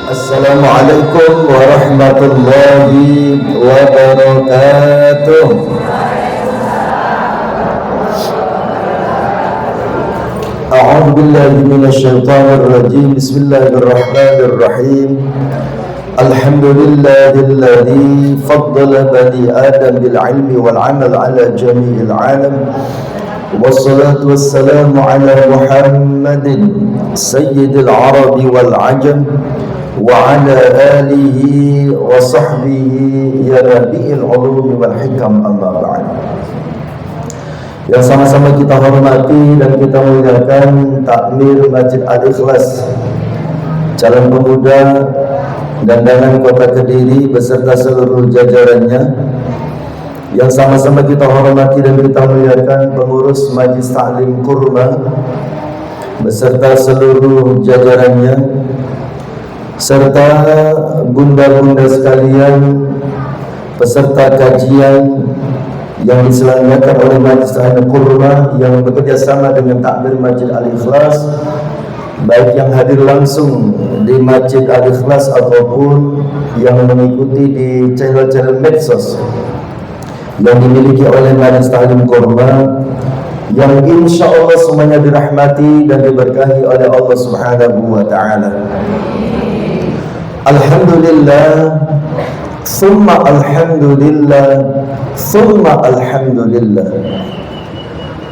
Assalamualaikum warahmatullahi wabarakatuh. A'udzu billahi minasyaitonir rajim. Bismillahirrahmanirrahim. Alhamdulillahilladzi faddala bani Adam bil ilmi wal 'amal 'ala jami'il 'alam. Wassalatu wassalamu ala Muhammadin sayyidil arabi wal 'ajam wa ala alihi wa sahbihi ya nabi'il ulumi wal hikam, amma ba'd. Yang sama-sama kita hormati dan kita muliakan takmir Masjid Al-Ikhlas, Jalan Pemuda, Gandangan Kota Kediri beserta seluruh jajarannya. Yang sama-sama kita hormati dan kita muliakan pengurus Majlis Ta'lim Kurma beserta seluruh jajarannya, serta bunda-bunda sekalian peserta kajian yang diselenggarakan oleh Majlis Ta'lim Kurma yang bekerja sama dengan takmir Masjid Al-Ikhlas, baik yang hadir langsung di Masjid Al-Ikhlas ataupun yang mengikuti di channel-channel medsos yang dimiliki oleh Majlis Ta'lim Kurma, yang insya Allah semuanya dirahmati dan diberkahi oleh Allah Subhanahu wa Ta'ala. Alhamdulillah, summa alhamdulillah, summa alhamdulillah.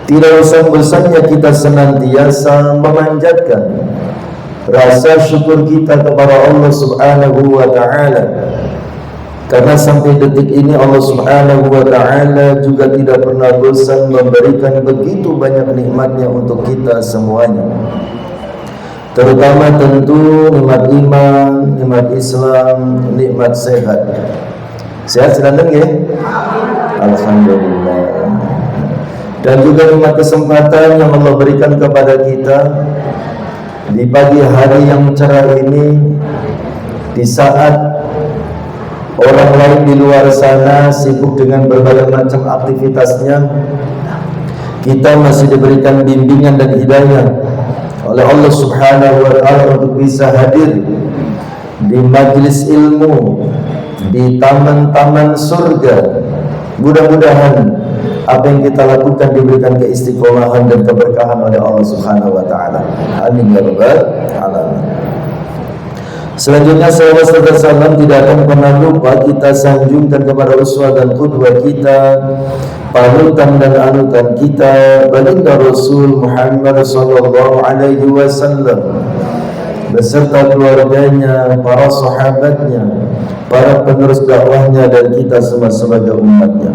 Tidak usah-usahnya kita senantiasa memanjatkan rasa syukur kita kepada Allah Subhanahu wa Ta'ala, karena sampai detik ini Allah Subhanahu wa Ta'ala juga tidak pernah bosan memberikan begitu banyak nikmatnya untuk kita semuanya, terutama tentu nikmat iman, nikmat Islam, nikmat sehat. Sehat sedang ya? Alhamdulillah. Dan juga nikmat kesempatan yang Allah berikan kepada kita di pagi hari yang cerah ini, di saat orang lain di luar sana sibuk dengan berbagai macam aktivitasnya, kita masih diberikan bimbingan dan hidayah oleh Allah Subhanahu wa Ta'ala untuk bisa hadir di majlis ilmu, di taman-taman surga. Mudah-mudahan apa yang kita lakukan diberikan keistiqomahan dan keberkahan oleh Allah Subhanahu wa Ta'ala. Amin ya rabbal alamin. Selanjutnya salawat serta salam tidak akan pernah lupa kita sanjungkan kepada uswah dan qudwah kita, panutan dan anutan kita, baginda Rasul Muhammad sallallahu alaihi wasallam beserta keluarganya, para sahabatnya, para penerus dakwahnya, dan kita semua sebagai umatnya.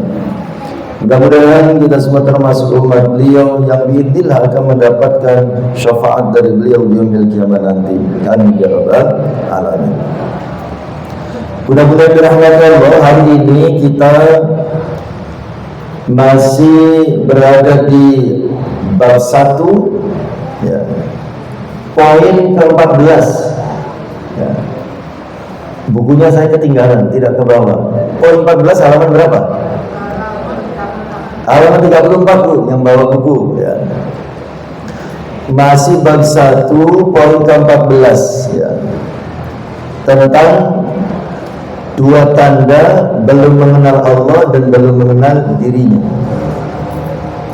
Mudah-mudahan kita semua termasuk umat beliau yang biidznillah akan mendapatkan syafaat dari beliau di yaumil kiamat nanti. Amin ya rabbal alamin. Mudah-mudahan dirahmati Allah, hari ini kita masih berada di bab 1 ya, poin ke-14 ya. Bukunya saya ketinggalan, tidak ke bawah. Poin 14 halaman berapa? Halaman 34 Bu, yang bawa buku ya. Masih bab 1 poin ke-14 ya, tentang dua tanda belum mengenal Allah dan belum mengenal dirinya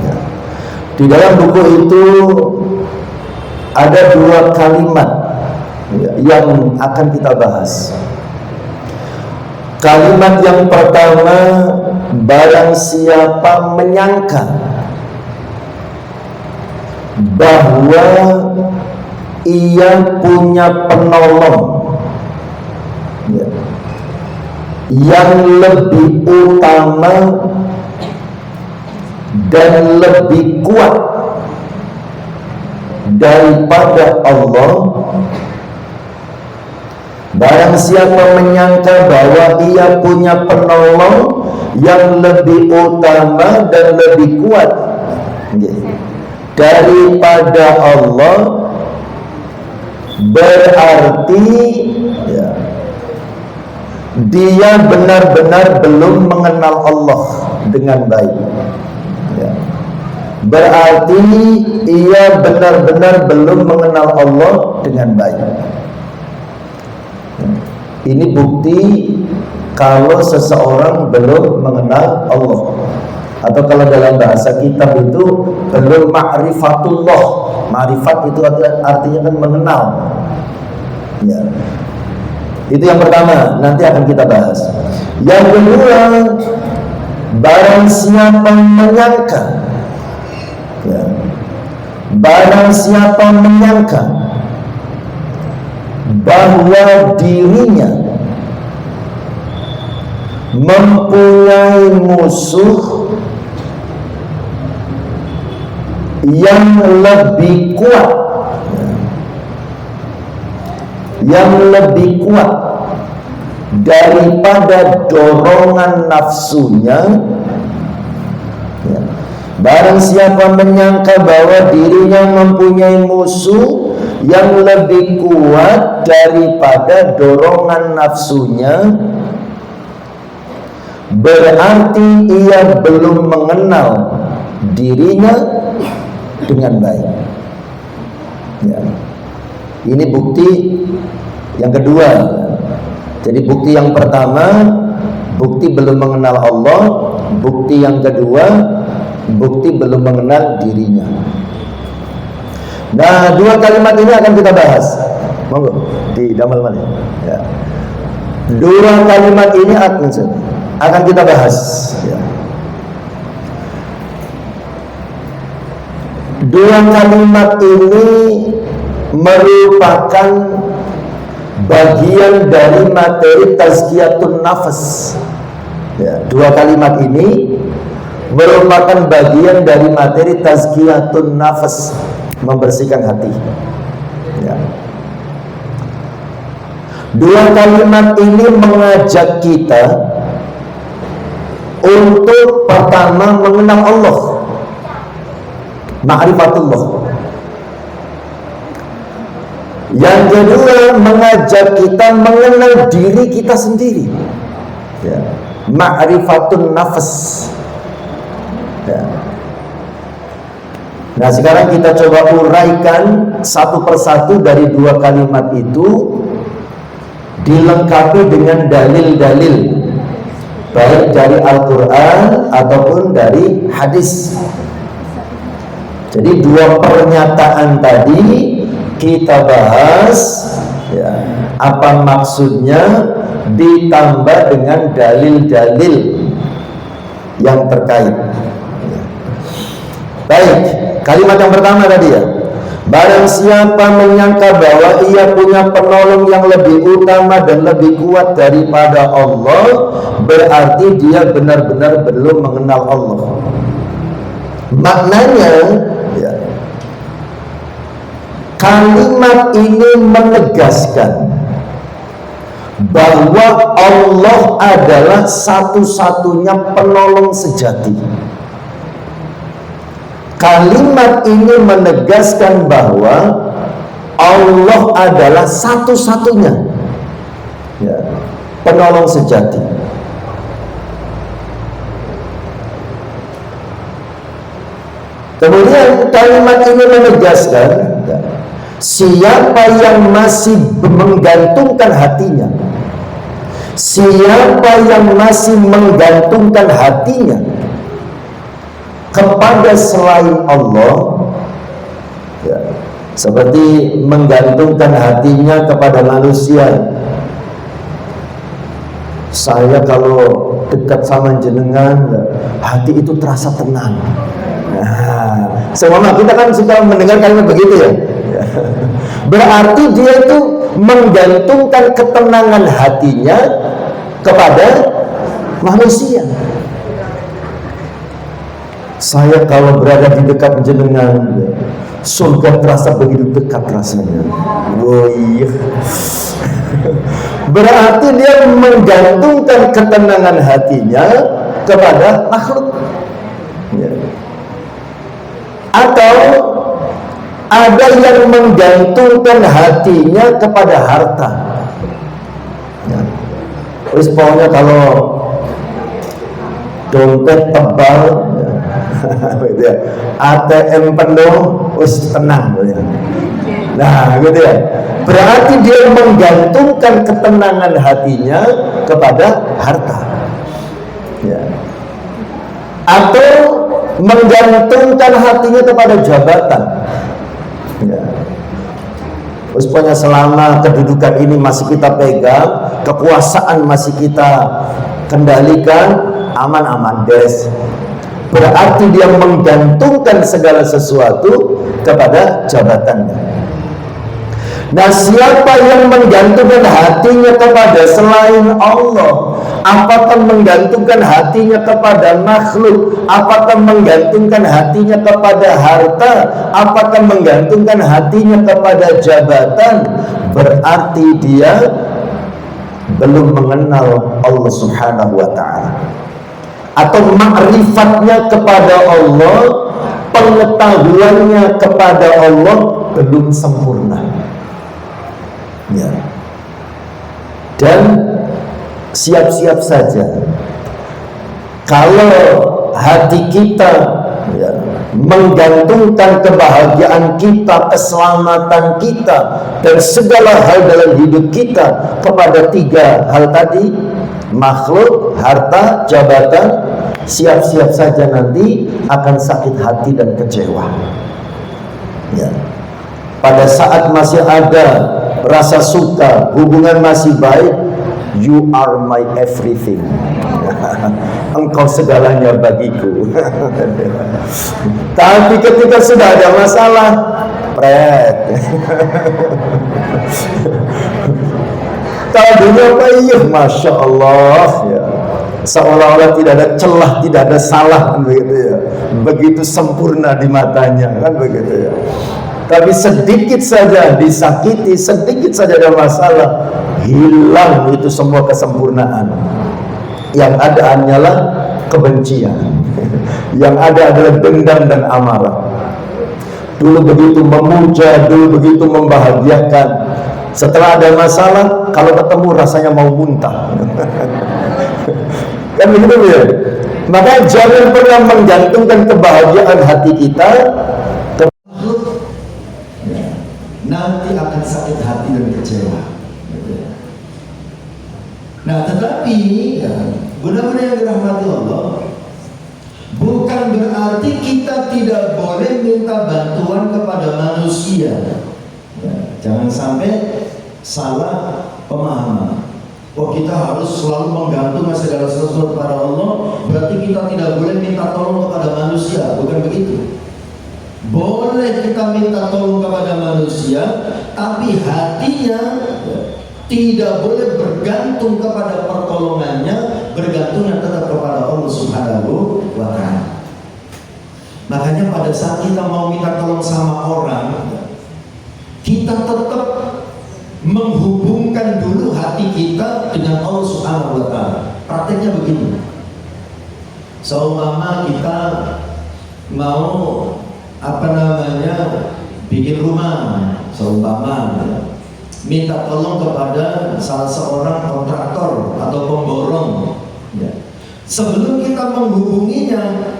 ya. Di dalam buku itu ada dua kalimat ya, yang akan kita bahas. Kalimat yang pertama, barang siapa menyangka bahwa ia punya penolong ya, yang lebih utama dan lebih kuat daripada Allah. Barang siapa menyangka bahwa ia punya penolong yang lebih utama dan lebih kuat daripada Allah, berarti ya, dia benar-benar belum mengenal Allah dengan baik ya. Berarti ia benar-benar belum mengenal Allah dengan baik. Ini bukti kalau seseorang belum mengenal Allah, atau kalau dalam bahasa kitab itu belum ma'rifatullah. Ma'rifat itu artinya kan mengenal ya. Itu yang pertama, nanti akan kita bahas. Yang kedua, barang siapa menyangka ya, barang siapa menyangka bahwa dirinya mempunyai musuh yang lebih kuat, daripada dorongan nafsunya ya. Barang siapa menyangka bahwa dirinya mempunyai musuh yang lebih kuat daripada dorongan nafsunya, berarti ia belum mengenal dirinya dengan baik ya. Ini bukti yang kedua. Jadi bukti yang pertama, bukti belum mengenal Allah. Bukti yang kedua, bukti belum mengenal dirinya. Nah, dua kalimat ini akan kita bahas. Monggo di damal mana ya. Dua kalimat ini akan kita bahas ya. Dua kalimat ini merupakan bagian dari materi tazkiyatun nafas ya. Dua kalimat ini merupakan bagian dari materi tazkiyatun nafas, membersihkan hati ya. Dua kalimat ini mengajak kita untuk pertama mengenal Allah, ma'rifatullah. Yang kedua mengajak kita mengenal diri kita sendiri ya. Ma'rifatun nafas ya. Nah, sekarang kita coba uraikan satu persatu dari dua kalimat itu, dilengkapi dengan dalil-dalil baik dari Al-Quran ataupun dari hadis. Jadi dua pernyataan tadi kita bahas ya, apa maksudnya, ditambah dengan dalil-dalil yang terkait. Baik, kalimat yang pertama tadi ya, barang siapa menyangka bahwa ia punya penolong yang lebih utama dan lebih kuat daripada Allah, berarti dia benar-benar belum mengenal Allah. Maknanya ya, kalimat ini menegaskan bahwa Allah adalah satu-satunya penolong sejati. Kalimat ini menegaskan bahwa Allah adalah satu-satunya ya, penolong sejati. Kemudian kalimat ini menegaskan ya, siapa yang masih menggantungkan hatinya, siapa yang masih menggantungkan hatinya kepada selain Allah ya, seperti menggantungkan hatinya kepada manusia. Saya kalau dekat sama jenengan, hati itu terasa tenang. Nah, semua kita kan suka mendengar kalimat begitu ya. Berarti dia itu menggantungkan ketenangan hatinya kepada manusia. Saya kalau berada di dekat jenengan, surga terasa begitu dekat rasanya. Oh iya. Berarti dia menggantungkan ketenangan hatinya kepada makhluk ya. Atau ada yang menggantungkan hatinya kepada harta ya. Terus pokoknya kalau dompet tebal ya, ATM penuh, wis tenang ya. Nah, gitu ya. Berarti dia menggantungkan ketenangan hatinya kepada harta. Ya. Atau menggantungkan hatinya kepada jabatan. Ya. Pokoknya selama kedudukan ini masih kita pegang, kekuasaan masih kita kendalikan, aman-aman, beres. Berarti dia menggantungkan segala sesuatu kepada jabatannya. Nah, siapa yang menggantungkan hatinya kepada selain Allah? Apakah menggantungkan hatinya kepada makhluk? Apakah menggantungkan hatinya kepada harta? Apakah menggantungkan hatinya kepada jabatan? Berarti dia belum mengenal Allah Subhanahu wa ta'ala, atau ma'rifatnya kepada Allah, pengetahuannya kepada Allah belum sempurna. Ya. Dan siap-siap saja kalau hati kita ya, menggantungkan kebahagiaan kita, keselamatan kita, dan segala hal dalam hidup kita kepada tiga hal tadi, makhluk, harta, jabatan, siap-siap saja nanti akan sakit hati dan kecewa. Ya. Pada saat masih ada rasa suka, hubungan masih baik, you are my everything. Engkau segalanya bagiku. Tapi ketika sudah ada masalah, pret. Tadinya apa? Iya, masya Allah. Ya. Seolah-olah tidak ada celah, tidak ada salah, begitu ya. Begitu sempurna di matanya, kan begitu ya. Tapi sedikit saja disakiti, sedikit saja ada masalah, hilang itu semua kesempurnaan. Yang ada hanyalah kebencian. Yang ada adalah dendam dan amarah. Dulu begitu memuja, dulu begitu membahagiakan. Setelah ada masalah, kalau ketemu rasanya mau muntah. Kan begitu ya. Maka jangan pernah menggantungkan kebahagiaan hati kita ke makhluk. Nanti akan sakit hati dan kecewa. Nah, tetapi benar-benar yang dirahmati Allah, bukan berarti kita tidak boleh minta bantuan kepada manusia. Jangan sampai salah pemahaman. Oh, kita harus selalu menggantungkan segala sesuatu kepada Allah, berarti kita tidak boleh minta tolong kepada manusia. Bukan begitu. Boleh kita minta tolong kepada manusia, tapi hatinya tidak boleh bergantung kepada pertolongannya, bergantungnya tetap kepada Allah Subhanahu wa ta'ala. Makanya pada saat kita mau minta tolong sama orang, kita tetap menghubungkan dulu hati kita dengan Allah Subhanahu wa ta'ala. Prakteknya begitu. Seumpama kita mau bikin rumah, seumpama minta tolong kepada salah seorang kontraktor atau pemborong. Sebelum kita menghubunginya,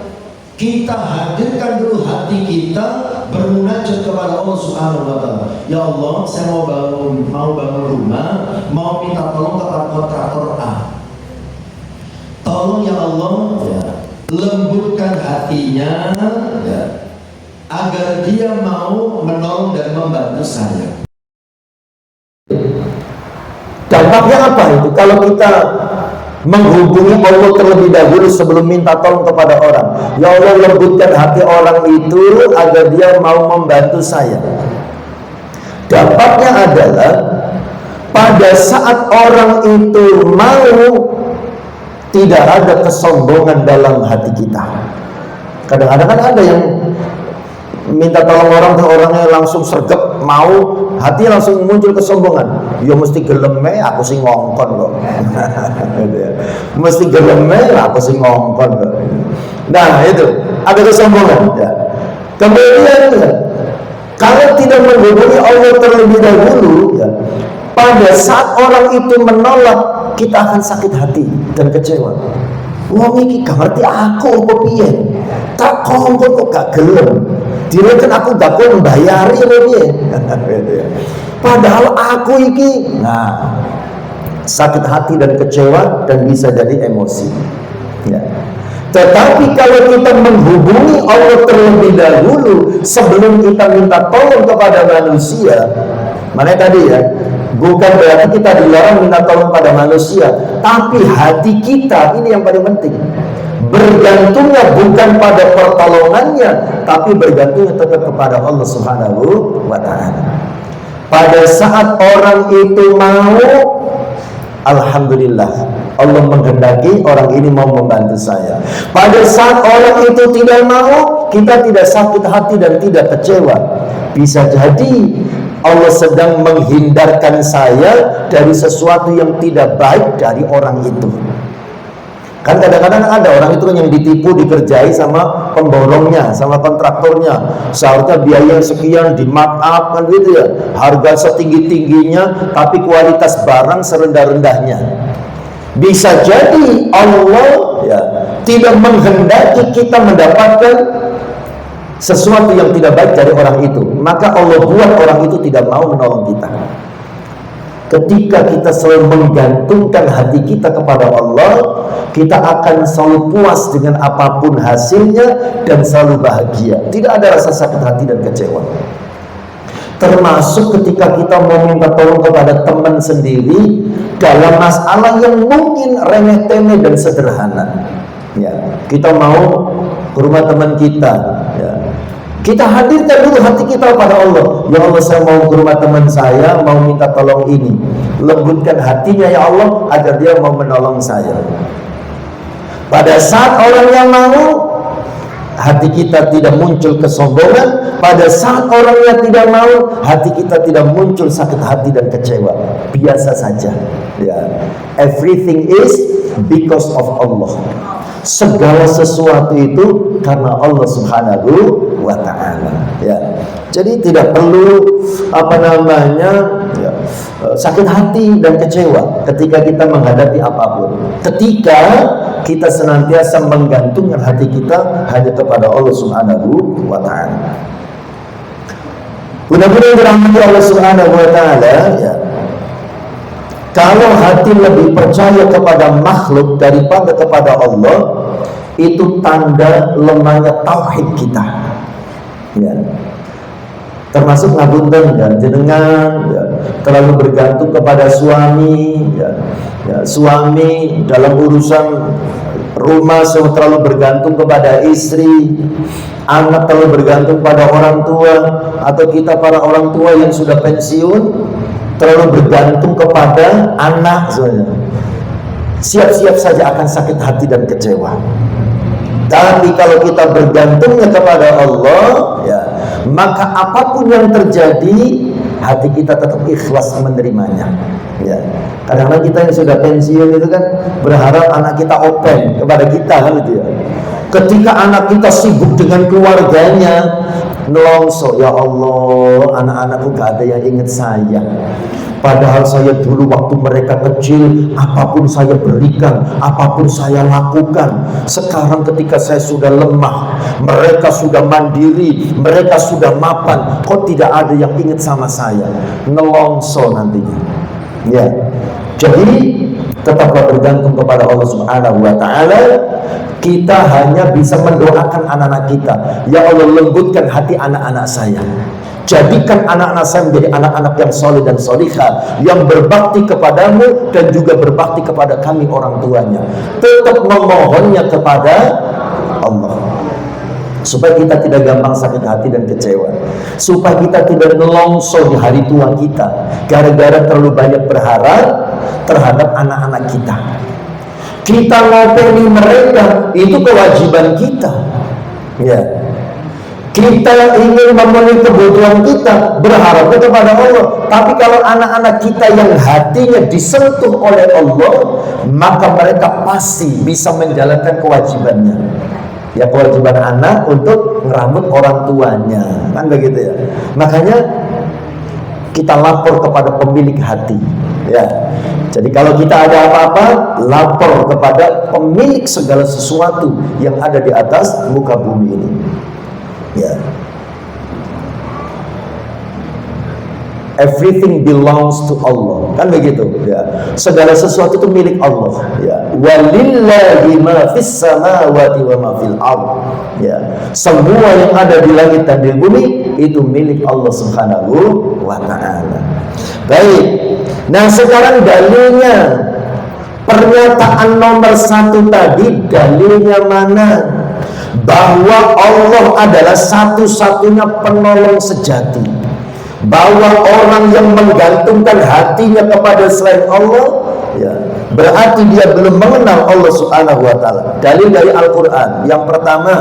kita hadirkan dulu hati kita bermunajat kepada Allah Subhanahu wa ta'ala. Ya Allah, saya mau bangun rumah, mau minta tolong kepada kontraktor A. Tolong ya Allah, lembutkan hatinya, agar dia mau menolong dan membantu saya. Dampaknya apa itu? Kalau kita menghubungi Allah terlebih dahulu sebelum minta tolong kepada orang, ya Allah, lembutkan hati orang itu agar dia mau membantu saya. Dampaknya adalah pada saat orang itu mau, tidak ada kesombongan dalam hati kita. Kadang-kadang kan ada yang minta tolong orang, orangnya langsung sergap mau, hati langsung muncul kesombongan. Ya mesti geleme, aku sih ngongkon kok. Mesti geleme, aku sih ngongkon kok. Nah itu ada kesombongan. Ya. Kemudian kalau tidak menghubungi Allah terlebih dahulu, pada saat orang itu menolak, kita akan sakit hati dan kecewa. Wong iki gak ngerti aku apa piye. Tak kongkon kok gak gelem. Dia kan aku gak kau membayari loh dia. Padahal aku iki. Nah, sakit hati dan kecewa dan bisa jadi emosi. Ya. Tetapi kalau kita menghubungi Allah terlebih dahulu sebelum kita minta tolong kepada manusia, mana tadi ya, bukan berarti kita dilarang minta tolong pada manusia, tapi hati kita ini yang paling penting. Bergantungnya bukan pada pertolongannya, tapi bergantungnya tetap kepada Allah Subhanahu wa Ta'ala. Pada saat orang itu mau, alhamdulillah, Allah menghendaki orang ini mau membantu saya. Pada saat orang itu tidak mau, kita tidak sakit hati dan tidak kecewa. Bisa jadi Allah sedang menghindarkan saya dari sesuatu yang tidak baik dari orang itu. Kan kadang-kadang ada orang itu kan yang ditipu, dikerjai sama pemborongnya, sama kontraktornya. Seharusnya biaya sekian di mark up kan gitu ya. Harga setinggi-tingginya tapi kualitas barang serendah-rendahnya. Bisa jadi Allah ya tidak menghendaki kita mendapatkan sesuatu yang tidak baik dari orang itu. Maka Allah buat orang itu tidak mau menolong kita. Ketika kita selalu menggantungkan hati kita kepada Allah, kita akan selalu puas dengan apapun hasilnya dan selalu bahagia. Tidak ada rasa sakit hati dan kecewa. Termasuk ketika kita mau minta tolong kepada teman sendiri dalam masalah yang mungkin remeh-temeh dan sederhana. Ya, kita mau ke rumah teman kita, ya. Kita hadirkan dulu hati kita pada Allah. Ya Allah, saya mau ke rumah teman saya, mau minta tolong ini. Lembutkan hatinya ya Allah agar dia mau menolong saya. Pada saat orang yang mau, hati kita tidak muncul kesombongan. Pada saat orangnya tidak mau, hati kita tidak muncul sakit hati dan kecewa. Biasa saja. Ya. Everything is because of Allah. Segala sesuatu itu karena Allah Subhanahu wa Ta'ala. Ya. Jadi tidak perlu sakit hati dan kecewa ketika kita menghadapi apapun. Ketika kita senantiasa menggantungkan hati kita hanya kepada Allah Subhanahu wa Ta'ala. Mudah-mudahan dirahmati Allah Subhanahu wa Ta'ala, ya. Kalau hati lebih percaya kepada makhluk daripada kepada Allah, itu tanda lemahnya tauhid kita. Ya. Termasuk ngapunten ya, jenengan ya, terlalu bergantung kepada suami, ya. Ya, suami dalam urusan rumah terlalu bergantung kepada istri, anak terlalu bergantung pada orang tua, atau kita para orang tua yang sudah pensiun terlalu bergantung kepada anak, siap-siap saja akan sakit hati dan kecewa. Tapi kalau kita bergantungnya kepada Allah, ya, maka apapun yang terjadi, hati kita tetap ikhlas menerimanya. Ya. Kadang-kadang kita yang sudah pensiun itu kan berharap anak kita open kepada kita kan gitu ya. Ketika anak kita sibuk dengan keluarganya, nelongso, ya Allah, anak-anakku gak ada yang ingat saya. Padahal saya dulu waktu mereka kecil, apapun saya berikan, apapun saya lakukan. Sekarang ketika saya sudah lemah, mereka sudah mandiri, mereka sudah mapan, kok tidak ada yang ingat sama saya? Nelongso nantinya. Ya, jadi tetaplah bergantung kepada Allah Subhanahu wa Ta'ala. Kita hanya bisa mendoakan anak-anak kita, ya Allah, lembutkan hati anak-anak saya, jadikan anak-anak saya menjadi anak-anak yang soleh dan solihah, yang berbakti kepadamu dan juga berbakti kepada kami orang tuanya. Tetap memohonnya kepada Allah, supaya kita tidak gampang sakit hati dan kecewa, supaya kita tidak nelongso di hari tua kita gara-gara terlalu banyak berharap terhadap anak-anak kita. Kita ngopeni mereka, itu kewajiban kita. Ya. Kita ingin memenuhi kebutuhan kita, berharapnya kepada Allah. Tapi kalau anak-anak kita yang hatinya disentuh oleh Allah, maka mereka pasti bisa menjalankan kewajibannya. Ya, kewajiban anak untuk ngeramut orang tuanya, kan begitu ya. Makanya kita lapor kepada pemilik hati. Ya, jadi kalau kita ada apa-apa, lapor kepada pemilik segala sesuatu yang ada di atas muka bumi ini. Ya, Everything belongs to Allah, kan begitu ya. Segala sesuatu itu milik Allah ya. Walillahi ma fis samawati wa ma fil ardh ya. Semua yang ada di langit dan di bumi itu milik Allah Subhanahu wa taala. Baik. Nah, sekarang dalilnya, pernyataan nomor 1 tadi dalilnya mana? Bahwa Allah adalah satu-satunya penolong sejati. Bahwa orang yang menggantungkan hatinya kepada selain Allah ya, berarti dia belum mengenal Allah Subhanahu wa taala. Dalil dari Al-Qur'an. Yang pertama,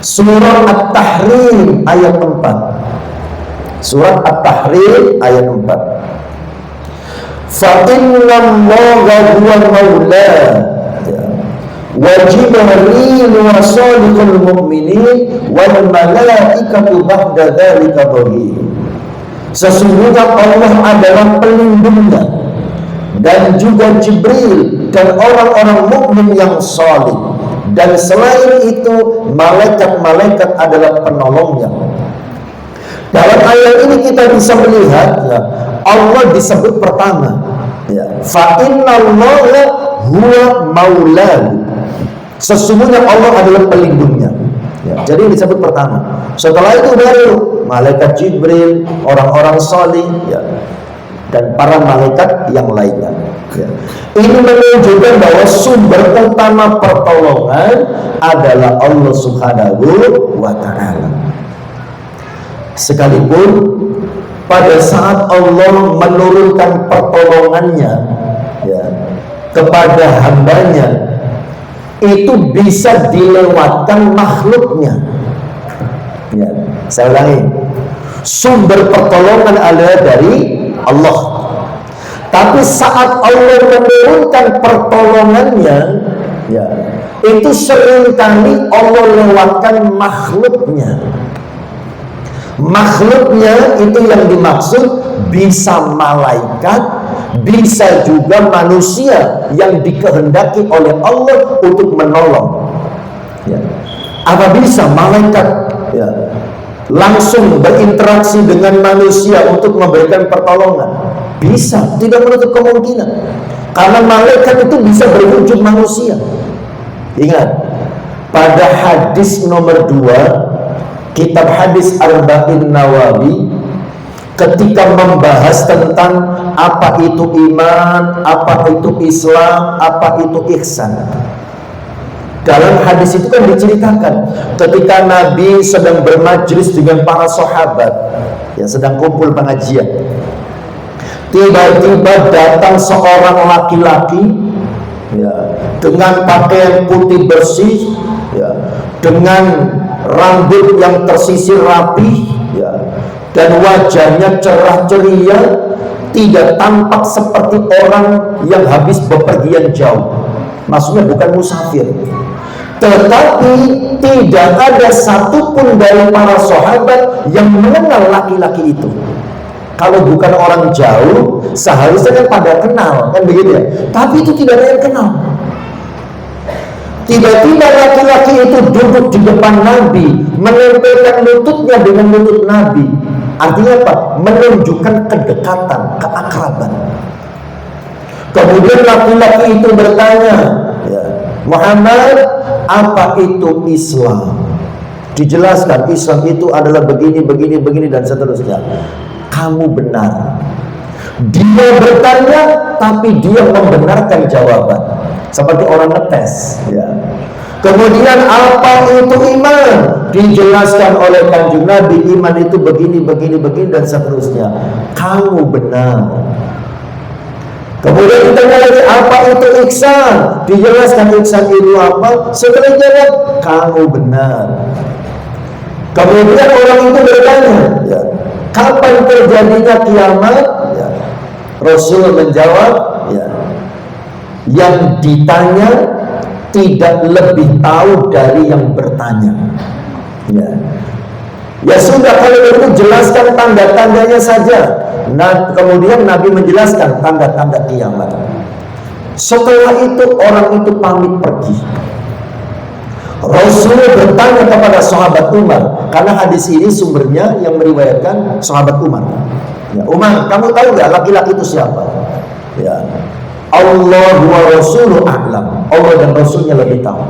surah At-Tahrim ayat 4. Surah At-Tahrim ayat 4. Fa innallaha huwal maula wa Jibril wa salihul mu'minin wal malaikatu ba'da dzalika dhahir. Sesungguhnya Allah adalah pelindungnya dan juga Jibril dan orang-orang mukmin yang saleh, dan selain itu malaikat-malaikat adalah penolongnya. Dalam ayat ini kita bisa melihat ya, Allah disebut pertama ya, fa innallaha huwa maulahu. Sesungguhnya Allah adalah pelindungnya ya, jadi disebut pertama. Setelah itu baru malaikat Jibril, orang-orang saleh ya, dan para malaikat yang lainnya ya. Ini menunjukkan bahwa sumber utama pertolongan adalah Allah Subhanahu wa ta'ala. Sekalipun pada saat Allah menurunkan pertolongannya ya, kepada hambanya, itu bisa dilewatkan makhluknya ya. Saya ulangi, sumber pertolongan adalah dari Allah, tapi saat Allah menurunkan pertolongannya ya, itu seringkali Allah lewatkan makhluknya. Makhluknya itu yang dimaksud bisa malaikat, bisa juga manusia yang dikehendaki oleh Allah untuk menolong ya. Apa bisa malaikat ya, langsung berinteraksi dengan manusia untuk memberikan pertolongan? Bisa, tidak menutup kemungkinan, karena malaikat itu bisa berwujud manusia. Ingat, pada hadis nomor 2 kitab hadis Arba'in Nawawi, ketika membahas tentang apa itu iman, apa itu Islam, apa itu ihsan. Dalam hadis itu kan diceritakan ketika Nabi sedang bermajlis dengan para sahabat yang sedang kumpul pengajian. Tiba-tiba datang seorang laki-laki ya, dengan pakaian putih bersih ya, dengan rambut yang tersisir rapi ya, dan wajahnya cerah ceria, tidak tampak seperti orang yang habis bepergian jauh. Maksudnya bukan musafir. Tetapi tidak ada satupun dari para sahabat yang mengenal laki-laki itu. Kalau bukan orang jauh, seharusnya kan pada kenal, kan begitu ya. Tapi itu tidak ada yang kenal. Tiba-tiba laki-laki itu duduk di depan Nabi, menempelkan lututnya dengan lutut Nabi. Artinya apa? Menunjukkan kedekatan, keakraban. Kemudian laki-laki itu bertanya, ya, Muhammad, apa itu Islam? Dijelaskan, Islam itu adalah begini, begini, begini, dan seterusnya. Kamu benar. Dia bertanya, tapi dia membenarkan jawaban, seperti orang ngetes ya. Kemudian apa itu iman? Dijelaskan oleh Kanjeng Nabi, iman itu begini, begini, begini, dan seterusnya. Kamu benar. Kemudian ditanya lagi, apa itu ihsan? Dijelaskan ihsan itu apa? Setelah jawab, kamu benar. Kemudian orang itu bertanya, ya, kapan terjadinya kiamat? Ya. Rasul menjawab, ya, yang ditanya tidak lebih tahu dari yang bertanya. Ya, ya sudah, kalau begitu jelaskan tanda-tandanya saja. Nah, kemudian Nabi menjelaskan tanda-tanda kiamat. Setelah itu orang itu pamit pergi. Rasul bertanya kepada sahabat Umar, karena hadis ini sumbernya yang meriwayatkan sahabat Umar. Ya, Umar, kamu tahu nggak laki-laki itu siapa? Ya, Allah wa Rasuluh a'lam. Allah dan Rasulnya lebih tahu.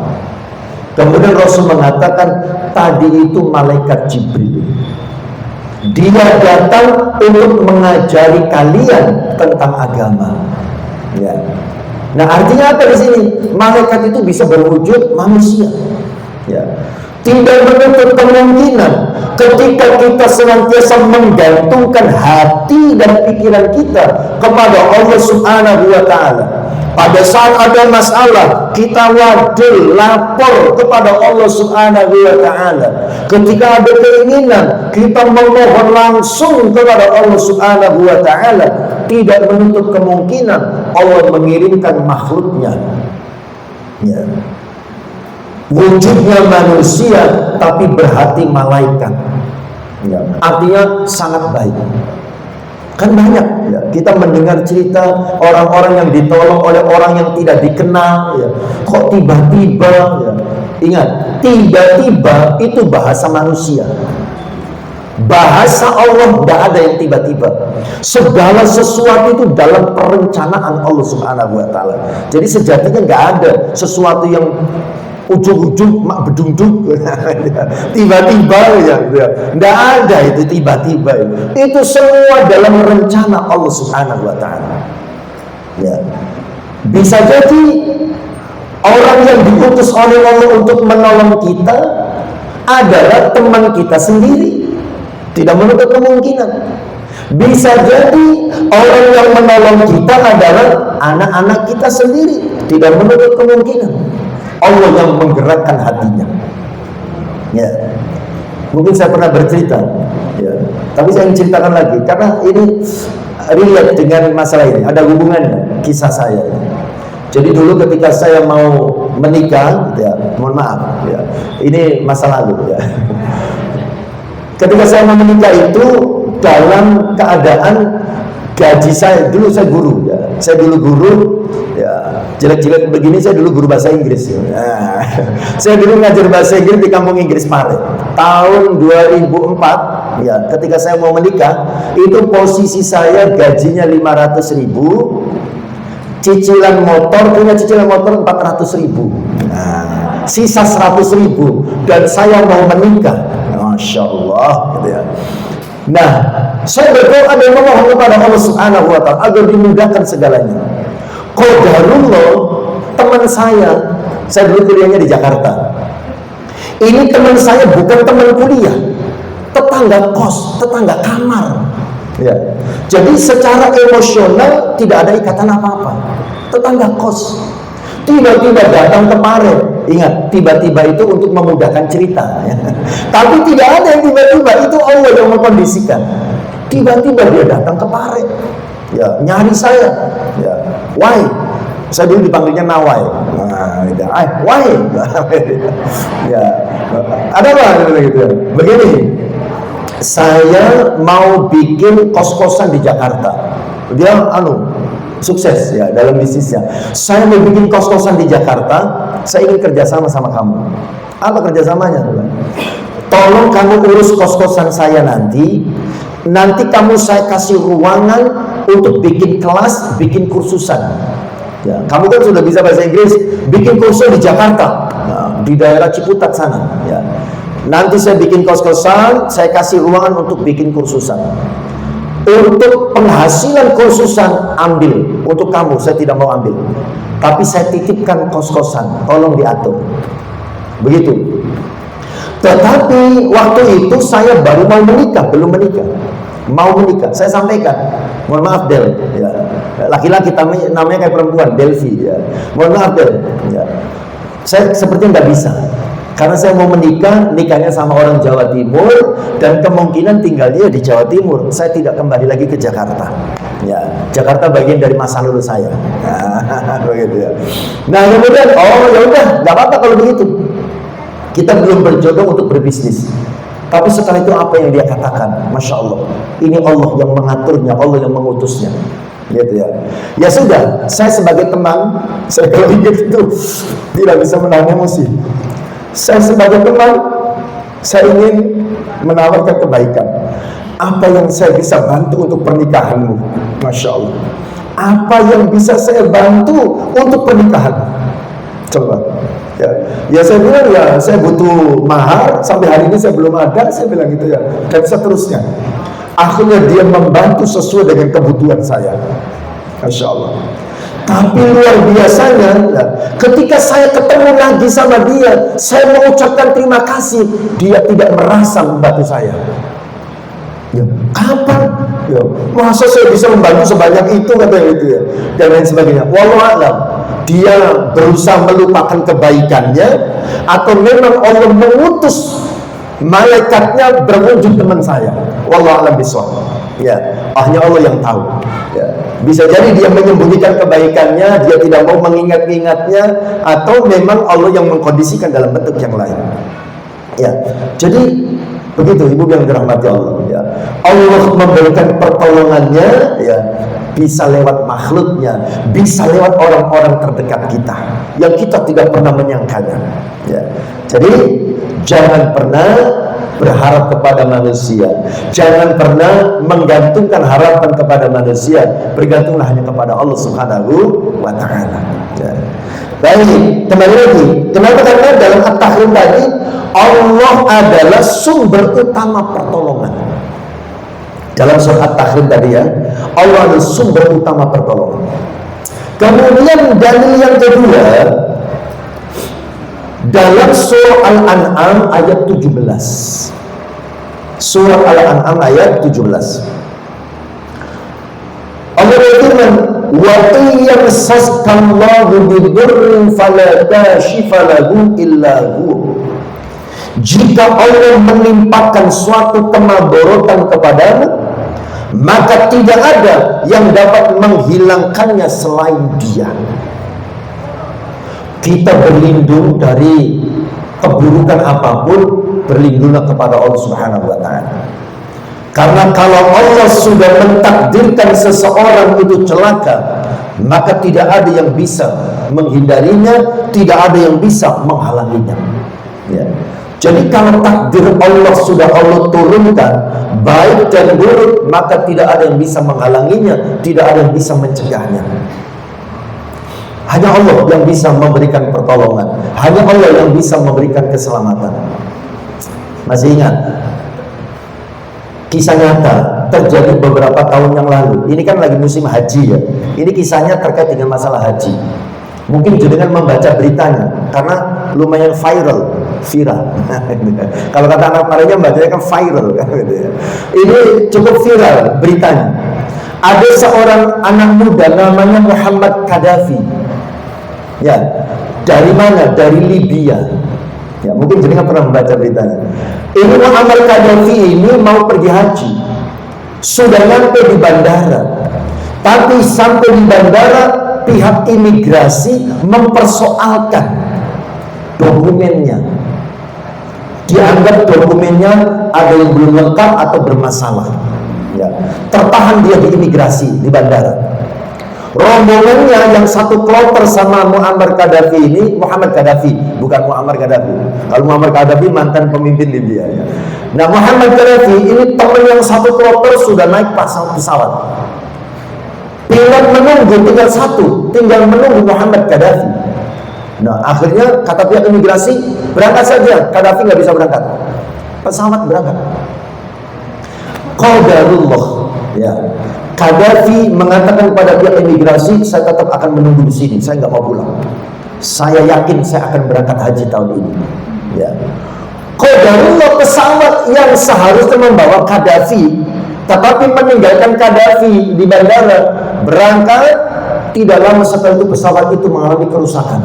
Kemudian Rasul mengatakan, tadi itu malaikat Jibril. Dia datang untuk mengajari kalian tentang agama. Ya. Nah, artinya apa di sini? Malaikat itu bisa berwujud manusia. Ya. Tidak menutup kemungkinan ketika kita senantiasa menggantungkan hati dan pikiran kita kepada Allah Subhanahu wa Ta'ala. Pada saat ada masalah, kita wadil, lapor kepada Allah Subhanahu wa Ta'ala. Ketika ada keinginan, kita memohon langsung kepada Allah Subhanahu wa Ta'ala. Tidak menutup kemungkinan Allah mengirimkan makhluknya. Ya. Wujudnya manusia tapi berhati malaikat. Ya. Artinya sangat baik. Kan banyak ya, kita mendengar cerita orang-orang yang ditolong oleh orang yang tidak dikenal ya. Kok tiba-tiba ya. Ingat, tiba-tiba itu bahasa manusia. Bahasa Allah tidak ada yang tiba-tiba. Segala sesuatu itu dalam perencanaan Allah Subhanahu wa Ta'ala. Jadi sejatinya nggak ada sesuatu yang ujung-ujung mak bedung-dung tiba-tiba ya, nggak ada itu tiba-tiba. Itu semua dalam rencana Allah Subhanahu wa Ta'ala. Ya. Bisa jadi orang yang diutus oleh Allah untuk menolong kita adalah teman kita sendiri. Tidak menutup kemungkinan. Bisa jadi orang yang menolong kita adalah anak-anak kita sendiri. Tidak menutup kemungkinan. Allah yang menggerakkan hatinya. Ya, mungkin saya pernah bercerita, ya. Tapi saya ingin ceritakan lagi karena ini relate dengan masalah ini. Ada hubungannya kisah saya. Jadi dulu ketika saya mau menikah, ya, mohon maaf, ya, ini masa lalu. Ya. Ketika saya mau menikah itu dalam keadaan gaji saya, dulu saya guru, ya. Saya dulu guru. Ya, jelek-jelek begini saya dulu guru bahasa Inggris ya. Nah, saya dulu ngajar bahasa Inggris di kampung Inggris Pare. Tahun 2004 ya, ketika saya mau menikah, itu posisi saya gajinya 500.000, cicilan motor, punya cicilan motor 400.000. Nah, sisa 100.000 dan saya mau menikah. Masya Allah gitu ya. Nah, saya berdoa dan memohon kepada Allah Subhanahu wa Ta'ala agar dimudahkan segalanya. Qadarullah, teman saya dulu kuliahnya di Jakarta. Ini teman saya bukan teman kuliah, tetangga kos, tetangga kamar. Ya. Jadi secara emosional tidak ada ikatan apa-apa. Tetangga kos. Tiba-tiba datang ke Pare. Ingat, tiba-tiba itu untuk memudahkan cerita. Ya. Tapi tidak ada yang tiba-tiba, itu Allah yang mengkondisikan. Tiba-tiba dia datang ke Pare. Ya, nyari saya. Ya. Why? Saya dulu dipanggilnya Nawai. Nah, gitu. Why? Ya. Ada apa gitu? Begini. Saya mau bikin kos-kosan di Jakarta. Dia sukses ya dalam bisnisnya. Saya mau bikin kos-kosan di Jakarta. Saya ingin kerjasama sama kamu. Apa kerjasamanya? Tolong kamu urus kos-kosan saya nanti. Nanti kamu saya kasih ruangan untuk bikin kelas, bikin kursusan. Ya, kamu kan sudah bisa bahasa Inggris, bikin kursus di Jakarta, nah, di daerah Ciputat sana. Ya. Nanti saya bikin kos-kosan, saya kasih ruangan untuk bikin kursusan. Untuk penghasilan kursusan ambil, untuk kamu saya tidak mau ambil. Tapi saya titipkan kos-kosan, tolong diatur. Begitu. Tetapi waktu itu saya baru mau menikah, belum menikah. Mau menikah, saya sampaikan, mohon maaf Del, ya. Laki-laki namanya kayak perempuan, Delvi, ya. Mohon maaf Del, ya. Saya sepertinya nggak bisa, karena saya mau menikah, nikahnya sama orang Jawa Timur, dan kemungkinan tinggalnya di Jawa Timur. Saya tidak kembali lagi ke Jakarta. Ya, Jakarta bagian dari masa lalu saya. Nah, begitu ya. Nah kemudian, ya udah, nggak apa-apa kalau begitu. Kita belum berjodoh untuk berbisnis. Tapi setelah itu apa yang dia katakan? Masya Allah, ini Allah yang mengaturnya, Allah yang mengutusnya, gitu ya. Ya sudah, saya sebagai teman, saya kalau ingat itu tidak bisa menahan emosi. Saya sebagai teman, saya ingin menawarkan kebaikan. Apa yang saya bisa bantu untuk pernikahanmu? Masya Allah. Apa yang bisa saya bantu untuk pernikahan? Coba. Ya saya bilang ya saya butuh mahar, sampai hari ini saya belum ada, saya bilang gitu ya. Dan seterusnya. Akhirnya dia membantu sesuai dengan kebutuhan saya. Masya Allah. Tapi luar biasanya, ya, ketika saya ketemu lagi sama dia, saya mengucapkan terima kasih, dia tidak merasa membantu saya. Ya, kapan? Ya, masa saya bisa membantu sebanyak itu, katanya itu ya, dan lain sebagainya. Wallahu a'lam. Dia berusaha melupakan kebaikannya, atau memang Allah mengutus malaikatnya berwujud teman saya. Wallahu a'lam bishawab. Ya, hanya Allah yang tahu. Ya, bisa jadi dia menyembunyikan kebaikannya, dia tidak mau mengingat-ingatnya, atau memang Allah yang mengkondisikan dalam bentuk yang lain. Ya, jadi begitu ibu yang dirahmati Allah. Ya, Allah memberikan pertolongannya, ya, bisa lewat makhluknya, bisa lewat orang-orang terdekat kita yang kita tidak pernah menyangkanya. Ya, jadi jangan pernah berharap kepada manusia, jangan pernah menggantungkan harapan kepada manusia, bergantunglah hanya kepada Allah Subhanahu wa Ta'ala. Ya. Baik, kembali lagi. Kenapa? Karena dalam At-Tahrim tadi Allah adalah sumber utama pertolongan. Dalam surat At-Tahrim tadi ya, Allah adalah sumber utama pertolongan. Kemudian dalil yang kedua dalam surah Al-An'am ayat 17. Surah Al-An'am ayat 17. Allah berfirman, "Wa iyyamsaskallahu bidurrin fala kashifa lahu illa hu." Jika Allah menimpakan suatu kemadharatan kepadamu, maka tidak ada yang dapat menghilangkannya selain Dia. Kita berlindung dari keburukan apapun, berlindunglah kepada Allah Subhanahu wa Ta'ala. Karena kalau Allah sudah mentakdirkan seseorang itu celaka, maka tidak ada yang bisa menghindarinya, tidak ada yang bisa menghalanginya. Ya. Jadi kalau takdir Allah sudah Allah turunkan, baik dan buruk, maka tidak ada yang bisa menghalanginya, tidak ada yang bisa mencegahnya. Hanya Allah yang bisa memberikan pertolongan, hanya Allah yang bisa memberikan keselamatan. Masih ingat kisah nyata terjadi beberapa tahun yang lalu. Ini kan lagi musim haji ya. Ini kisahnya terkait dengan masalah haji. Mungkin dengan membaca beritanya, karena lumayan viral. Kalau kata anak marahnya bacanya kan viral. Ini cukup viral beritanya. Ada seorang anak muda namanya Muhammad Gaddafi. Ya, dari mana? Dari Libya. Ya, mungkin jenengan pernah membaca beritanya. Ini Muhammad Gaddafi ini mau pergi haji, sudah nyampe di bandara, tapi sampai di bandara pihak imigrasi mempersoalkan dokumennya. Dianggap dokumennya ada yang belum lengkap atau bermasalah. Ya, tertahan dia di imigrasi di bandara. Rombongannya yang satu kloter sama Muammar Gaddafi ini, Muhammad Gaddafi, bukan Muammar Gaddafi. Kalau Muammar Gaddafi mantan pemimpin Libya ya. Nah, Muhammad Gaddafi ini teman yang satu kloter sudah naik pesawat. Pilot menunggu tinggal satu, tinggal menunggu Muhammad Gaddafi. Nah, akhirnya kata pihak imigrasi, berangkat saja, Gaddafi nggak bisa berangkat. Pesawat berangkat. Qadarullah, ya. Gaddafi mengatakan kepada pihak imigrasi, saya tetap akan menunggu di sini, saya nggak mau pulang. Saya yakin saya akan berangkat haji tahun ini. Ya. Qadarullah, pesawat yang seharusnya membawa Gaddafi, tetapi meninggalkan Gaddafi di bandara, berangkat. Tidak lama setelah itu pesawat itu mengalami kerusakan.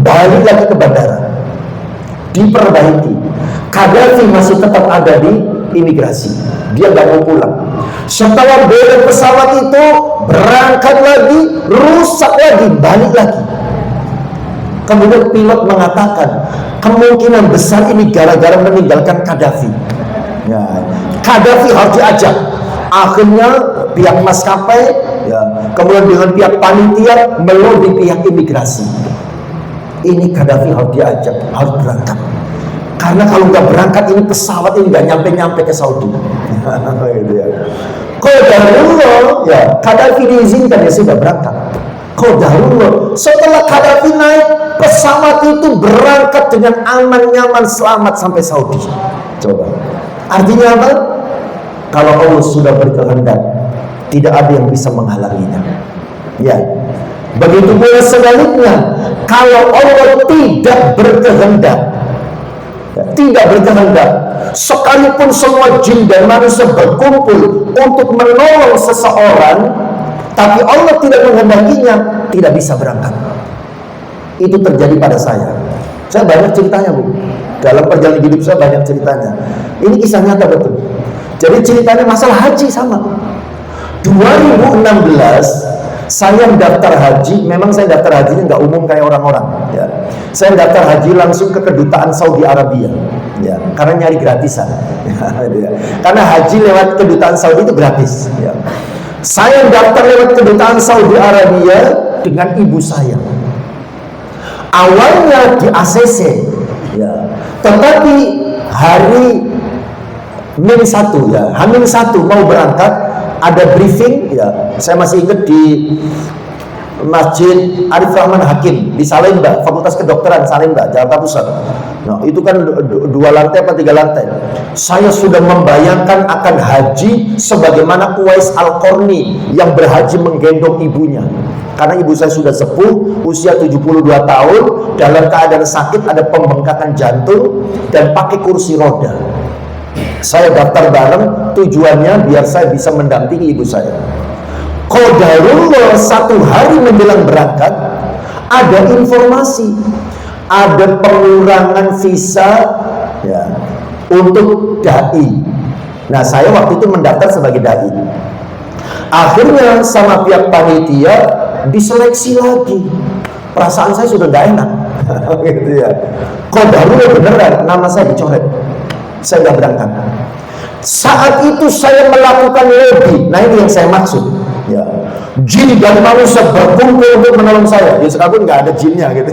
Balik lagi ke bandara, diperbaiki. Gaddafi masih tetap ada di imigrasi, dia nggak mau pulang. Setelah beres pesawat itu, berangkat lagi, rusak lagi, balik lagi. Kemudian pilot mengatakan, kemungkinan besar ini gara-gara meninggalkan Gaddafi. Ya, Gaddafi harus diajak. Akhirnya pihak maskapai, ya, kemudian dengan pihak panitia melobi pihak imigrasi. Ini Gaddafi harus diajak, harus berangkat. Karena kalau nggak berangkat ini pesawat ini nggak nyampe-nyampe ke Saudi. Gitu ya. Qadarullah, ya, Qaddafi diizinkan, ya sudah berangkat. Qadarullah, setelah Qaddafi naik, pesawat itu berangkat dengan aman, nyaman, selamat sampai Saudi. Coba, artinya apa? Kalau Allah sudah berkehendak, tidak ada yang bisa menghalanginya. Ya, begitu pula sebaliknya, kalau Allah tidak berkehendak, tidak berkehendak, sekalipun semua jin dan manusia berkumpul untuk menolong seseorang, tapi Allah tidak menghendakinya, tidak bisa berangkat. Itu terjadi pada saya. Saya banyak ceritanya, Bu. Dalam perjalanan hidup saya banyak ceritanya. Ini kisah nyata betul. Jadi ceritanya masalah haji sama. 2016 saya daftar haji. Memang saya daftar hajinya nggak umum kayak orang-orang, ya. Saya daftar haji langsung ke kedutaan Saudi Arabia, ya, karena nyari gratisan. Ya. Karena haji lewat kedutaan Saudi itu gratis, ya. Saya daftar lewat kedutaan Saudi Arabia dengan ibu saya. Awalnya di ACC, ya, tetapi hari H-1 mau berangkat, ada briefing, ya. Saya masih ingat di Masjid Arif Rahman Hakim di Salemba, Fakultas Kedokteran Salemba, Jakarta Pusat. Nah, itu kan 2 lantai apa 3 lantai. Saya sudah membayangkan akan haji sebagaimana Uwais Al-Qarni yang berhaji menggendong ibunya. Karena ibu saya sudah sepuh, usia 72 tahun, dalam keadaan sakit, ada pembengkakan jantung, dan pakai kursi roda. Saya daftar bareng, tujuannya biar saya bisa mendampingi ibu saya. Qadarullah, 1 hari menjelang berangkat, ada informasi, ada pengurangan visa, ya, untuk dai. Nah, saya waktu itu mendaftar sebagai dai. Akhirnya sama pihak panitia diseleksi lagi. Perasaan saya sudah gak enak. Gitu ya. Qadarullah beneran, nama saya dicoret. Saya nggak berangkat. Saat itu saya melakukan lobby. Nah, ini yang saya maksud, ya. Jin dan manusia berkumpul untuk menolong saya. Ya, sekalipun nggak ada jinnya, gitu.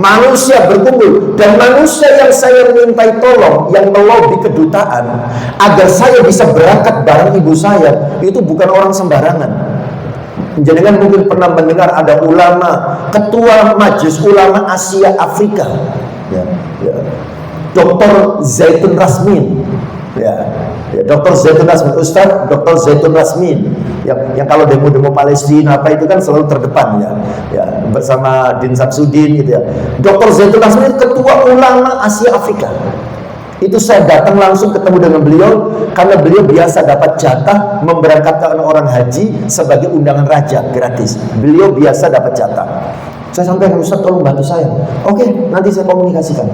Manusia berkumpul, dan manusia yang saya mintai tolong, yang melobi kedutaan agar saya bisa berangkat bareng ibu saya, itu bukan orang sembarangan. Jangan mungkin pernah mendengar ada ulama, ketua Majelis Ulama Asia Afrika, ya, ya. Dr. Zaitun Rasmin, ya, Dr. Zaitun Rasmin, Ustaz Dr. Zaitun Rasmin, yang kalau demo-demo Palestina apa itu kan selalu terdepan, ya, bersama Din Samsudin, gitu ya. Dr. Zaitun Rasmin ketua ulama Asia Afrika. Itu saya datang langsung ketemu dengan beliau karena beliau biasa dapat jatah memberangkatkan orang haji sebagai undangan raja gratis. Beliau biasa dapat jatah. Saya sampaikan, Ustaz tolong bantu saya. Oke, nanti saya komunikasikan.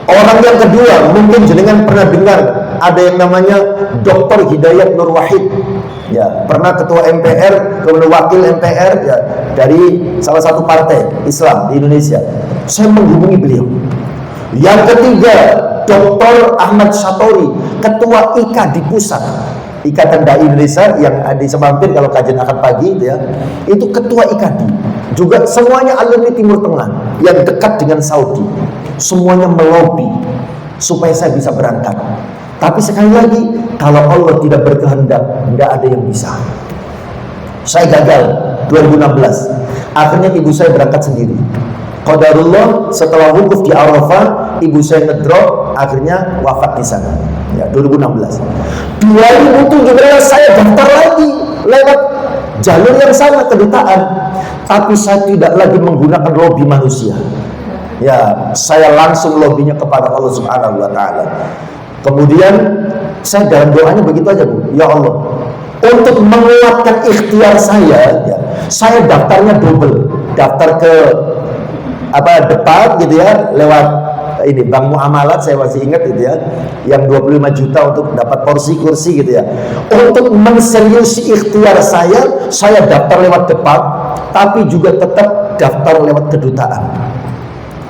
Orang yang kedua, mungkin jenengan pernah dengar, ada yang namanya Dr. Hidayat Nur Wahid, ya, pernah ketua MPR, kemudian wakil MPR, ya, dari salah satu partai Islam di Indonesia. Saya menghubungi beliau. Yang ketiga, Dr. Ahmad Syatori, ketua IKA di pusat, Ikatan Dai Indonesia, yang di Semampir kalau kajian akad pagi, ya, itu ketua IKADI. Juga semuanya alumni Timur Tengah yang dekat dengan Saudi. Semuanya melobi supaya saya bisa berangkat. Tapi sekali lagi, kalau Allah tidak berkehendak, tidak ada yang bisa. Saya gagal 2016. Akhirnya ibu saya berangkat sendiri. Qadarullah, setelah wukuf di Arafah, ibu saya ngedrop, akhirnya wafat di sana. Ya, 2016. 2017 saya daftar lagi lewat jalur yang sama, kedutaan. Tapi saya tidak lagi menggunakan lobby manusia. Ya, saya langsung lobbynya kepada Allah Subhanahu wa Ta'ala. Kemudian saya dalam doanya begitu aja, Bu. Ya Allah, untuk menguatkan ikhtiar saya, ya, saya daftarnya double, daftar ke depan, gitu ya, lewat ini Bank Muamalat, saya masih ingat, gitu ya, yang 25 juta untuk dapat porsi kursi, gitu ya. Untuk menseriusi ikhtiar saya daftar lewat depan, tapi juga tetap daftar lewat kedutaan.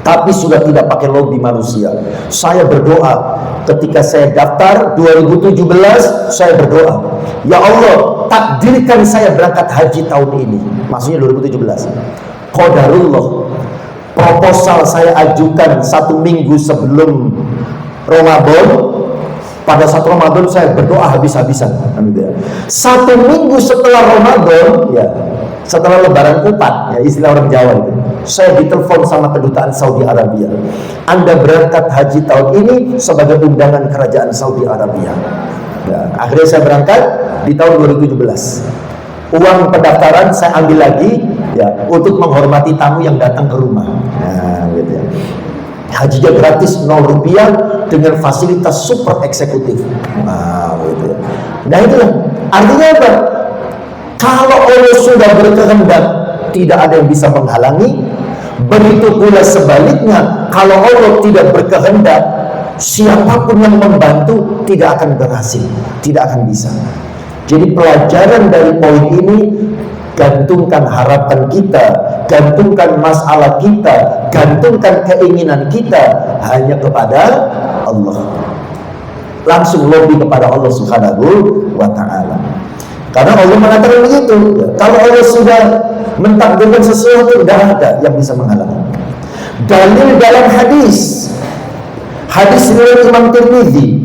Tapi sudah tidak pakai lobby manusia. Saya berdoa ketika saya daftar 2017, saya berdoa, ya Allah, takdirkan saya berangkat haji tahun ini. Maksudnya 2017. Qadarullah, proposal saya ajukan 1 minggu sebelum Ramadan, Pada saat Ramadan saya berdoa habis-habisan. Satu minggu setelah Ramadan, ya, setelah Lebaran 4, ya, istilah orang Jawa itu, saya ditelepon sama kedutaan Saudi Arabia. Anda berangkat haji tahun ini sebagai undangan kerajaan Saudi Arabia. Ya, akhirnya saya berangkat di tahun 2017. Uang pendaftaran saya ambil lagi, ya, untuk menghormati tamu yang datang ke rumah. Nah, gitu ya. Hajinya gratis 0 rupiah dengan fasilitas super eksekutif. Nah, gitu ya. Nah, itulah artinya apa? Kalau Allah sudah berkehendak, tidak ada yang bisa menghalangi. Begitu pula sebaliknya, kalau Allah tidak berkehendak, siapapun yang membantu tidak akan berhasil, tidak akan bisa. Jadi pelajaran dari poin ini, gantungkan harapan kita, gantungkan masalah kita, gantungkan keinginan kita hanya kepada Allah. Langsung lobby kepada Allah Subhanahu wa ta'ala. Karena Allah mengatakan begitu. Kalau Allah sudah mentakdirkan sesuatu, tidak ada yang bisa menghalangi. Dalil dalam hadis riwayat Imam Tirmidzi.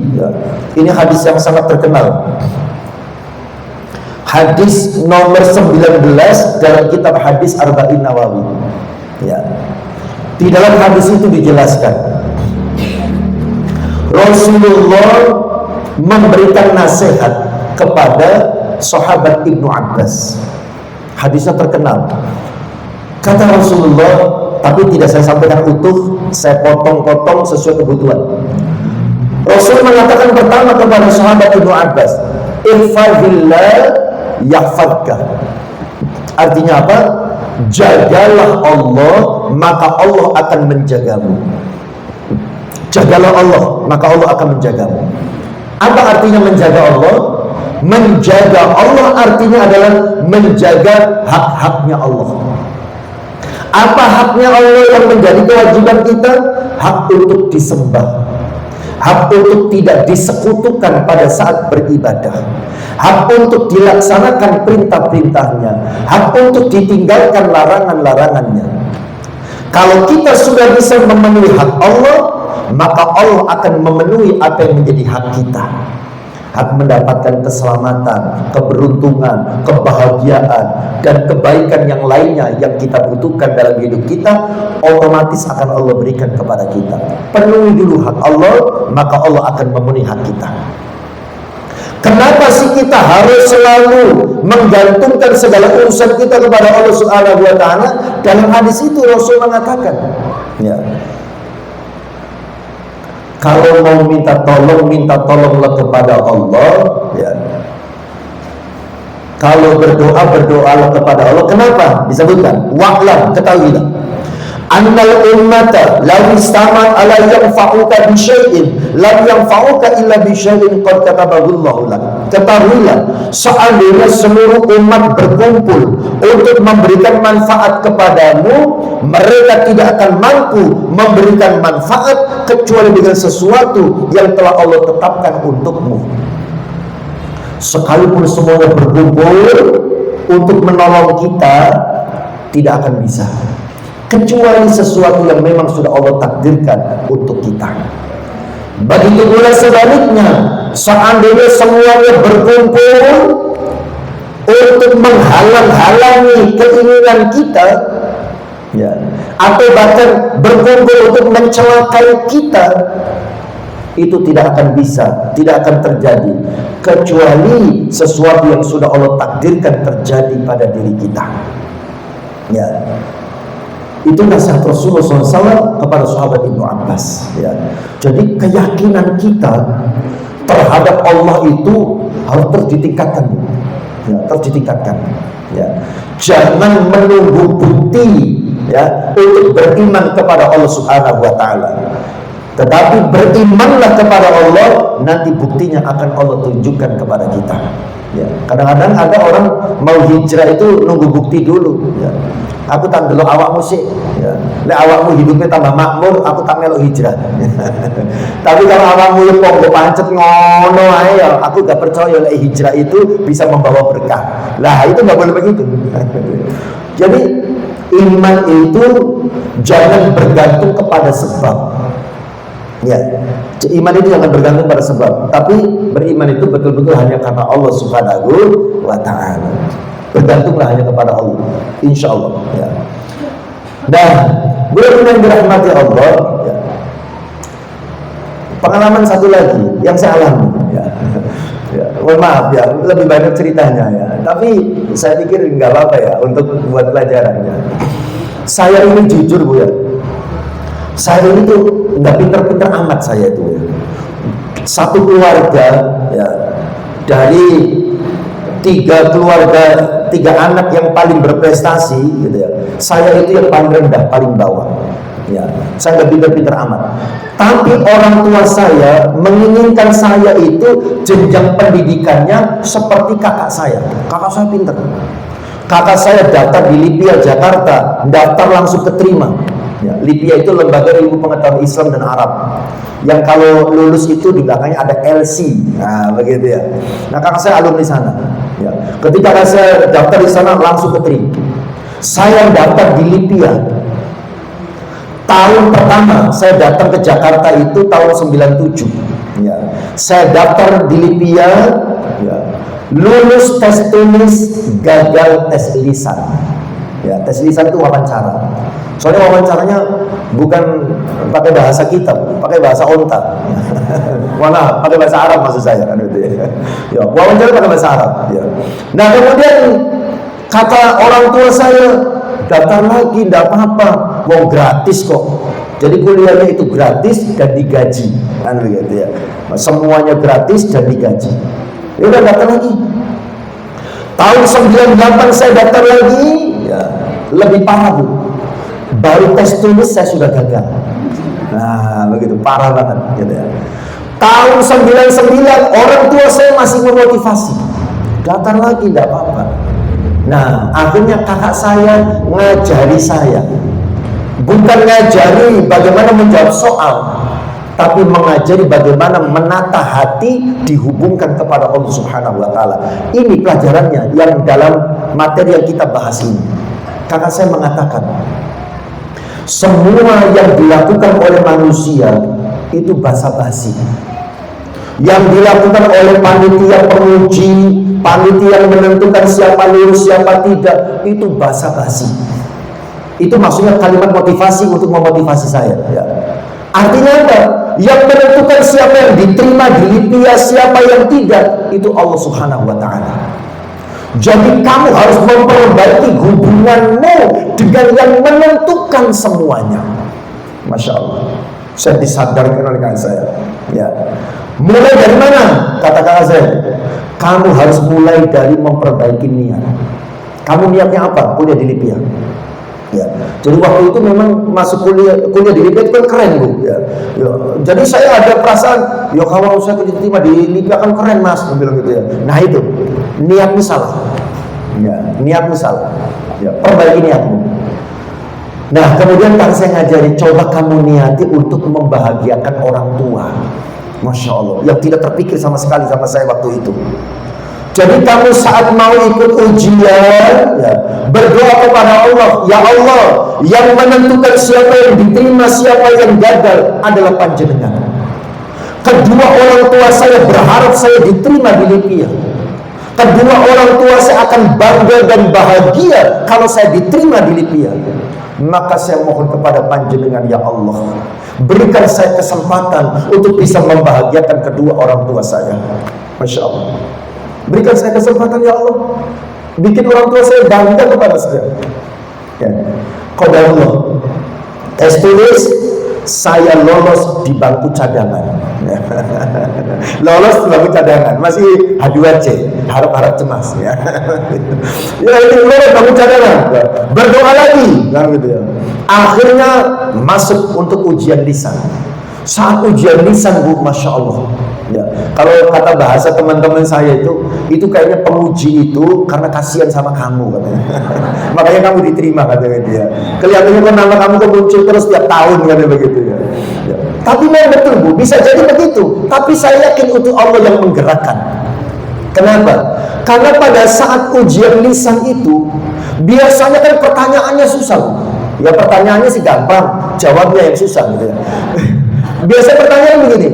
Ini hadis yang sangat terkenal. Hadis nomor 19 dalam kitab hadis Arba'in Nawawi. Ya. Di dalam hadis itu dijelaskan, Rasulullah memberikan nasihat kepada sahabat Ibnu Abbas. Hadisnya terkenal. Kata Rasulullah, tapi tidak saya sampaikan utuh, saya potong-potong sesuai kebutuhan. Rasul mengatakan pertama kepada sahabat Ibnu Abbas, ihfazillah yahfadka. Artinya apa? Jagalah Allah, maka Allah akan menjagamu. Jagalah Allah, maka Allah akan menjagamu. Apa artinya menjaga Allah? Menjaga Allah artinya adalah menjaga hak-haknya Allah. Apa haknya Allah yang menjadi kewajiban kita? Hak untuk disembah, hak untuk tidak disekutukan pada saat beribadah, hak untuk dilaksanakan perintah-perintahnya, hak untuk ditinggalkan larangan-larangannya. Kalau kita sudah bisa memenuhi hak Allah, maka Allah akan memenuhi apa yang menjadi hak kita. Hak mendapatkan keselamatan, keberuntungan, kebahagiaan, dan kebaikan yang lainnya yang kita butuhkan dalam hidup kita, otomatis akan Allah berikan kepada kita. Penuhi dulu hak Allah, maka Allah akan memenuhi hak kita. Kenapa sih kita harus selalu menggantungkan segala urusan kita kepada Allah Subhanahu wa ta'ala? Dalam hadis itu Rasul mengatakan, ya, kalau mau minta tolonglah kepada Allah, ya. Kalau berdoa, berdoalah kepada Allah. Kenapa? Disebutkan, wa'lam, ketahuilah, annal ummata law istamat ala yanfa'uka bi syai'in lam yanfa'uka illa bi syai'in qad katabahu Allah lak. Ketahuilah, seandainya seluruh umat berkumpul untuk memberikan manfaat kepadamu, mereka tidak akan mampu memberikan manfaat kecuali dengan sesuatu yang telah Allah tetapkan untukmu. Sekalipun semuanya berkumpul untuk menolong kita, tidak akan bisa, kecuali sesuatu yang memang sudah Allah takdirkan untuk kita. Begitu pula sebaliknya, seandainya semuanya berkumpul untuk menghalang-halangi keinginan kita, ya, atau bahkan berkumpul untuk mencelakai kita, itu tidak akan bisa, tidak akan terjadi kecuali sesuatu yang sudah Allah takdirkan terjadi pada diri kita. Ya. Itu nasihat Rasulullah SAW kepada sahabat Ibnu Abbas. Ya. Jadi keyakinan kita terhadap Allah itu harus terus ditingkatkan, ya, terus ditingkatkan. Ya. Jangan menunggu bukti, ya, untuk beriman kepada Allah Subhanahu wa ta'ala. Tetapi berimanlah kepada Allah, nanti buktinya akan Allah tunjukkan kepada kita. Ya. Kadang-kadang ada orang mau hijrah itu nunggu bukti dulu. Ya. Aku tak delok awakmu sih, ya. Nek awakmu hidupnya tambah makmur, aku tak melok hijrah. Tapi kalau awakmu yo kok pancet ngono ae ya, aku gak percaya lek hijrah itu bisa membawa berkah. Lah itu gak boleh begitu. Jadi iman itu jangan bergantung kepada sebab. Ya, iman itu jangan bergantung pada sebab, tapi beriman itu betul-betul hanya karena Allah Subhanahu wa Ta'ala. Bergantunglah hanya kepada Allah, insya Allah. Ya. Dan benar-benar dirahmati Allah. Ya. Pengalaman satu lagi yang saya alami. Ya. Ya, mohon maaf ya, lebih banyak ceritanya ya. Tapi saya pikir nggak apa-apa ya untuk buat pelajarannya. Saya ini jujur Bu ya. Saya ini tuh nggak pinter-pinter amat saya itu ya. Satu keluarga ya, dari 3 keluarga, 3 anak yang paling berprestasi gitu ya, saya itu yang paling rendah, paling bawah ya. Saya nggak pinter-pinter amat, tapi orang tua saya menginginkan saya itu jenjang pendidikannya seperti kakak saya. Kakak saya pinter, kakak saya daftar di LIPIA Jakarta, daftar langsung keterima. Ya, LIPIA itu Lembaga Ilmu Pengetahuan Islam dan Arab, yang kalau lulus itu di belakangnya ada LC, nah begitu ya. Nah kakak saya alumni sana. Ya. Ketika saya daftar di sana langsung keterima. Saya daftar di LIPIA. Tahun pertama saya datang ke Jakarta itu tahun 97. Ya. Saya daftar di LIPIA, ya. Lulus tes tulis, gagal tes lisan. Ya, tes lisan itu wawancara. Soalnya wawancaranya bukan pakai bahasa kita, pakai bahasa onta. Mana pakai bahasa Arab maksud saya kan itu ya. Ya, wawancara pakai bahasa Arab. Ya. Nah kemudian kata orang tua saya, daftar lagi, tidak apa-apa, mau gratis kok. Jadi kuliahnya itu gratis dan digaji, kan begitu ya. Semuanya gratis dan digaji. Ya udah daftar lagi. Tahun 98 saya daftar lagi, ya lebih parah Bu. Baru tes tulis saya sudah gagal. Nah, begitu parah banget gitu ya. Tahun 99 orang tua saya masih memotivasi. Daftar lagi tidak apa-apa. Nah, akhirnya kakak saya ngajari saya. Bukan ngajari bagaimana menjawab soal, tapi mengajari bagaimana menata hati dihubungkan kepada Allah Subhanahu wa Ta'ala. Ini pelajarannya yang dalam materi yang kita bahas ini. Kakak saya mengatakan, semua yang dilakukan oleh manusia itu basa-basi. Yang dilakukan oleh panitia penguji, panitia yang menentukan siapa lulus, siapa tidak, itu basa-basi. Itu maksudnya kalimat motivasi untuk memotivasi saya. Ya. Artinya apa? Yang menentukan siapa yang diterima di LIPIA, siapa yang tidak, itu Allah Subhanahu wa Ta'ala. Jadi kamu harus memperbaiki hubunganmu dengan yang menentukan semuanya. Masya Allah. Saya disadarkan oleh kakak saya. Ya. Mulai dari mana? Kata kakak saya, kamu harus mulai dari memperbaiki niat. Kamu niatnya apa? Kuliah di LIPIA. Ya. Jadi waktu itu memang masuk kuliah di LIPIA itu kan keren Bu. Ya. Ya. Jadi saya ada perasaan, ya kalau saya diterima di LIPIA kan keren Mas, saya bilang gitu ya. Nah itu niatmu salah. Ya, niatmu salah. Ya, perbaiki niatmu. Nah kemudian kan saya ngajari, coba kamu niati untuk membahagiakan orang tua. Masya Allah, yang tidak terpikir sama sekali sama saya waktu itu. Jadi kamu saat mau ikut ujian, ya, berdoa kepada Allah, ya Allah, yang menentukan siapa yang diterima, siapa yang gagal adalah Panjenengan. Kedua orang tua saya berharap saya diterima di LIPIA. Kedua orang tua saya akan bangga dan bahagia kalau saya diterima di LIPIA. Maka saya mohon kepada Panjenengan, ya Allah, berikan saya kesempatan untuk bisa membahagiakan kedua orang tua saya. Masya Allah. Berikan saya kesempatan ya Allah, bikin orang tua saya bangga kepada saya. Ya. Qadarullah, tes tulis saya lolos di bangku cadangan. Lolos di bangku cadangan, masih H2C, harap-harap cemas ya. Ya ini lolos bangku cadangan, berdoa lagi, kan gitu ya. Akhirnya masuk untuk ujian lisan. Saat ujian lisan Bu, Masya Allah ya, kalau kata bahasa teman-teman saya itu kayaknya penguji itu karena kasihan sama kamu katanya. Makanya kamu diterima katanya dia. Kelihatannya kan nama kamu tuh muncul terus tiap tahun katanya begitu ya. Ya. Tapi memang betul Bu, bisa jadi begitu. Tapi saya yakin untuk Allah yang menggerakkan. Kenapa? Karena pada saat ujian lisan itu biasanya kan pertanyaannya susah Bu. Ya pertanyaannya sih gampang, jawabnya yang susah gitu ya. Biasa pertanyaan begini,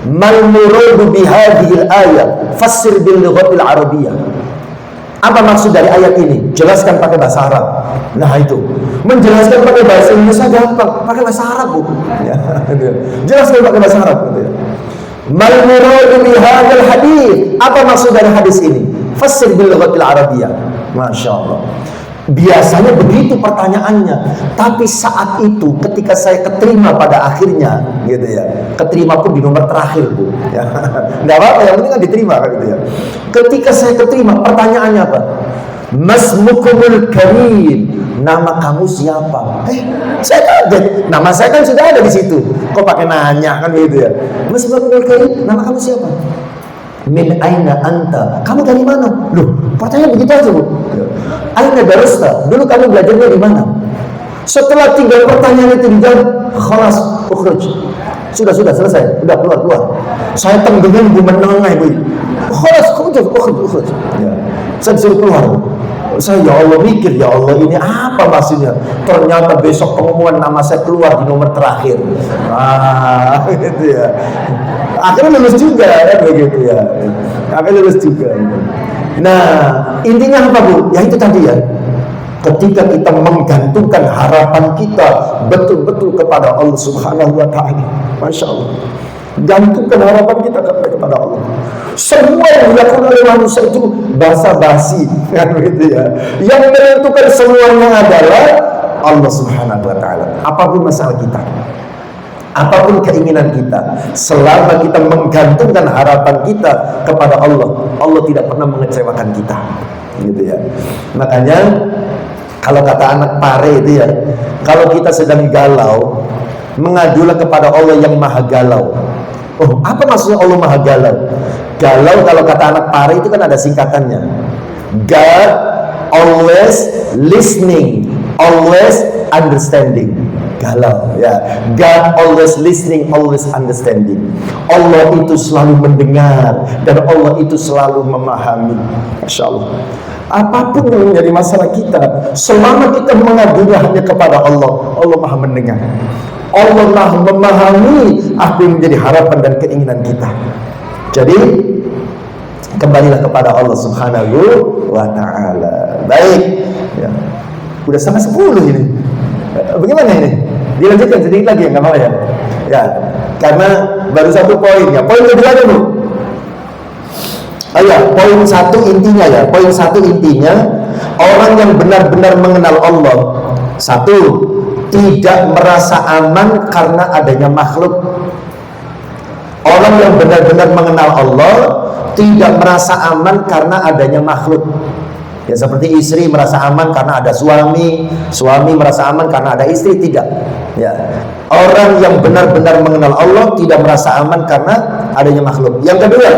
mal muradu bihadhil ayat fassir bil lughatil arabiyyah. Apa maksud dari ayat ini? Jelaskan pakai bahasa Arab. Nah itu, menjelaskan pakai bahasa Indonesia gampang, pakai bahasa Arab bu. Ya, jelaskan pakai bahasa Arab. Gitu ya. Mal muradu bihadzal hadits. Apa maksud dari hadis ini? Fassir bil lughatil arabiyyah. Masya Allah. Biasanya begitu pertanyaannya. Tapi saat itu ketika saya keterima pada akhirnya, gitu ya. Keterima pun di nomor terakhir bu. Ya. Nggak apa-apa, yang penting kan diterima kan gitu ya. Ketika saya keterima, pertanyaannya apa? Masmukumul karim. Nama kamu siapa? Saya kaget. Nama saya kan sudah ada di situ. Kok pakai nanya kan gitu ya? Masmukumul karim. Nama kamu siapa? Min aina anta? Kamu dari mana? Loh, pertanyaan begitu aja bu. Aina darasta? Dulu kamu belajarnya di mana? Setelah 3 pertanyaan itu dijawab, khalas, ukhruj. Sudah selesai. Udah keluar. Saya tenggengin bu menengah bu. Khalas, ukhruj. Ya. Saya disuruh keluar. Saya ya Allah mikir, ya Allah ini apa maksudnya? Ternyata besok pengumuman nama saya keluar di nomor terakhir. Gitu ya. Akhirnya lulus juga kan begitu ya. Akhirnya lulus juga. Nah, intinya apa bu? Ya itu tadi ya. Ketika kita menggantungkan harapan kita betul-betul kepada Allah Subhanahu wa taala. Masya Allah. Gantungkan harapan kita kepada Allah. Semua yang dilakukan oleh manusia itu basa-basi kan begitu ya. Yang menentukan semuanya adalah Allah Subhanahu wa taala. Apapun masalah kita, apapun keinginan kita, selama kita menggantungkan harapan kita kepada Allah, Allah tidak pernah mengecewakan kita. Gitu ya. Makanya kalau kata anak pare itu ya, kalau kita sedang galau, mengadulah kepada Allah yang maha galau. Oh, apa maksudnya Allah maha galau? Galau kalau kata anak pare itu kan ada singkatannya. God always listening, always understanding. Galau ya. God always listening, always understanding. Allah itu selalu mendengar dan Allah itu selalu memahami. Masya Allah. Apapun yang menjadi masalah kita, selama kita mengadunya hanya kepada Allah, Allah maha mendengar. Allah maha memahami apa yang menjadi harapan dan keinginan kita. Jadi kembalilah kepada Allah Subhanahu wa ta'ala. Baik ya. Udah sampai 10 ini. Bagaimana ini? Dilanjutkan sedikit lagi ya, nggak mau ya? Ya, karena baru 1 poin ya. Poin kedua dulu. Poin 1 intinya ya. Poin 1 intinya, orang yang benar-benar mengenal Allah, 1, tidak merasa aman karena adanya makhluk. Orang yang benar-benar mengenal Allah tidak merasa aman karena adanya makhluk. Ya seperti istri merasa aman karena ada suami, suami merasa aman karena ada istri, tidak. Ya. Orang yang benar-benar mengenal Allah tidak merasa aman karena adanya makhluk. Yang kedua,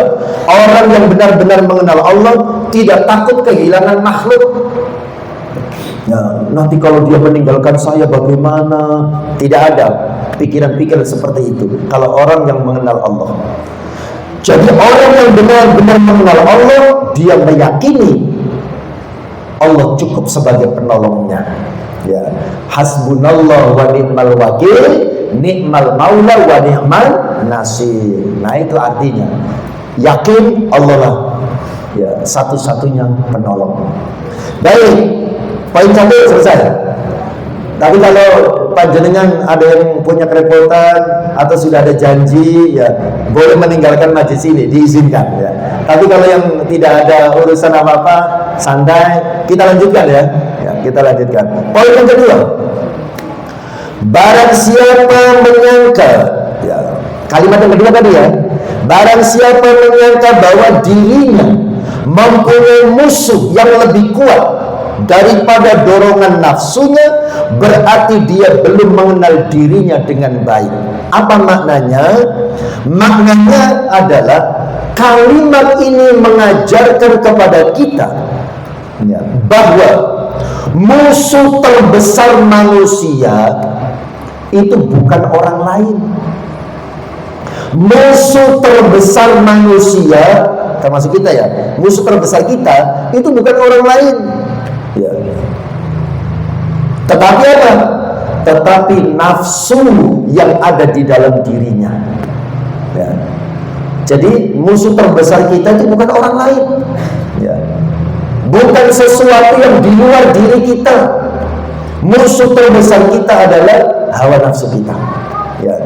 orang yang benar-benar mengenal Allah tidak takut kehilangan makhluk. Ya, nanti kalau dia meninggalkan saya bagaimana? Tidak ada pikiran-pikiran seperti itu kalau orang yang mengenal Allah. Jadi orang yang benar-benar mengenal Allah, dia meyakini Allah cukup sebagai penolongnya. Ya, hasbunallah wa ni'mal wakil, ni'mal maula wa ni'mal nasir. Nah itu artinya yakin Allah lah ya satu-satunya penolong. Baik, poin 1 selesai. Tapi kalau panjenengan ada yang punya kerepotan atau sudah ada janji, ya boleh meninggalkan majlis ini, diizinkan ya. Tapi kalau yang tidak ada urusan apa-apa, santai, kita lanjutkan ya. Ya, kita lanjutkan. Poin yang kedua, barang siapa menyangka, ya, kalimat yang kedua tadi ya, barang siapa menyangka bahwa dirinya mempunyai musuh yang lebih kuat daripada dorongan nafsunya, berarti dia belum mengenal dirinya dengan baik. Apa maknanya? Maknanya adalah kalimat ini mengajarkan kepada kita ya, bahwa musuh terbesar manusia itu bukan orang lain. Musuh terbesar manusia, termasuk kita ya, musuh terbesar kita itu bukan orang lain ya. Tetapi apa? tetapi nafsu yang ada di dalam dirinya. Ya. Jadi musuh terbesar kita itu bukan orang lain, ya. Bukan sesuatu yang di luar diri kita. Musuh terbesar kita adalah hawa nafsu kita, ya.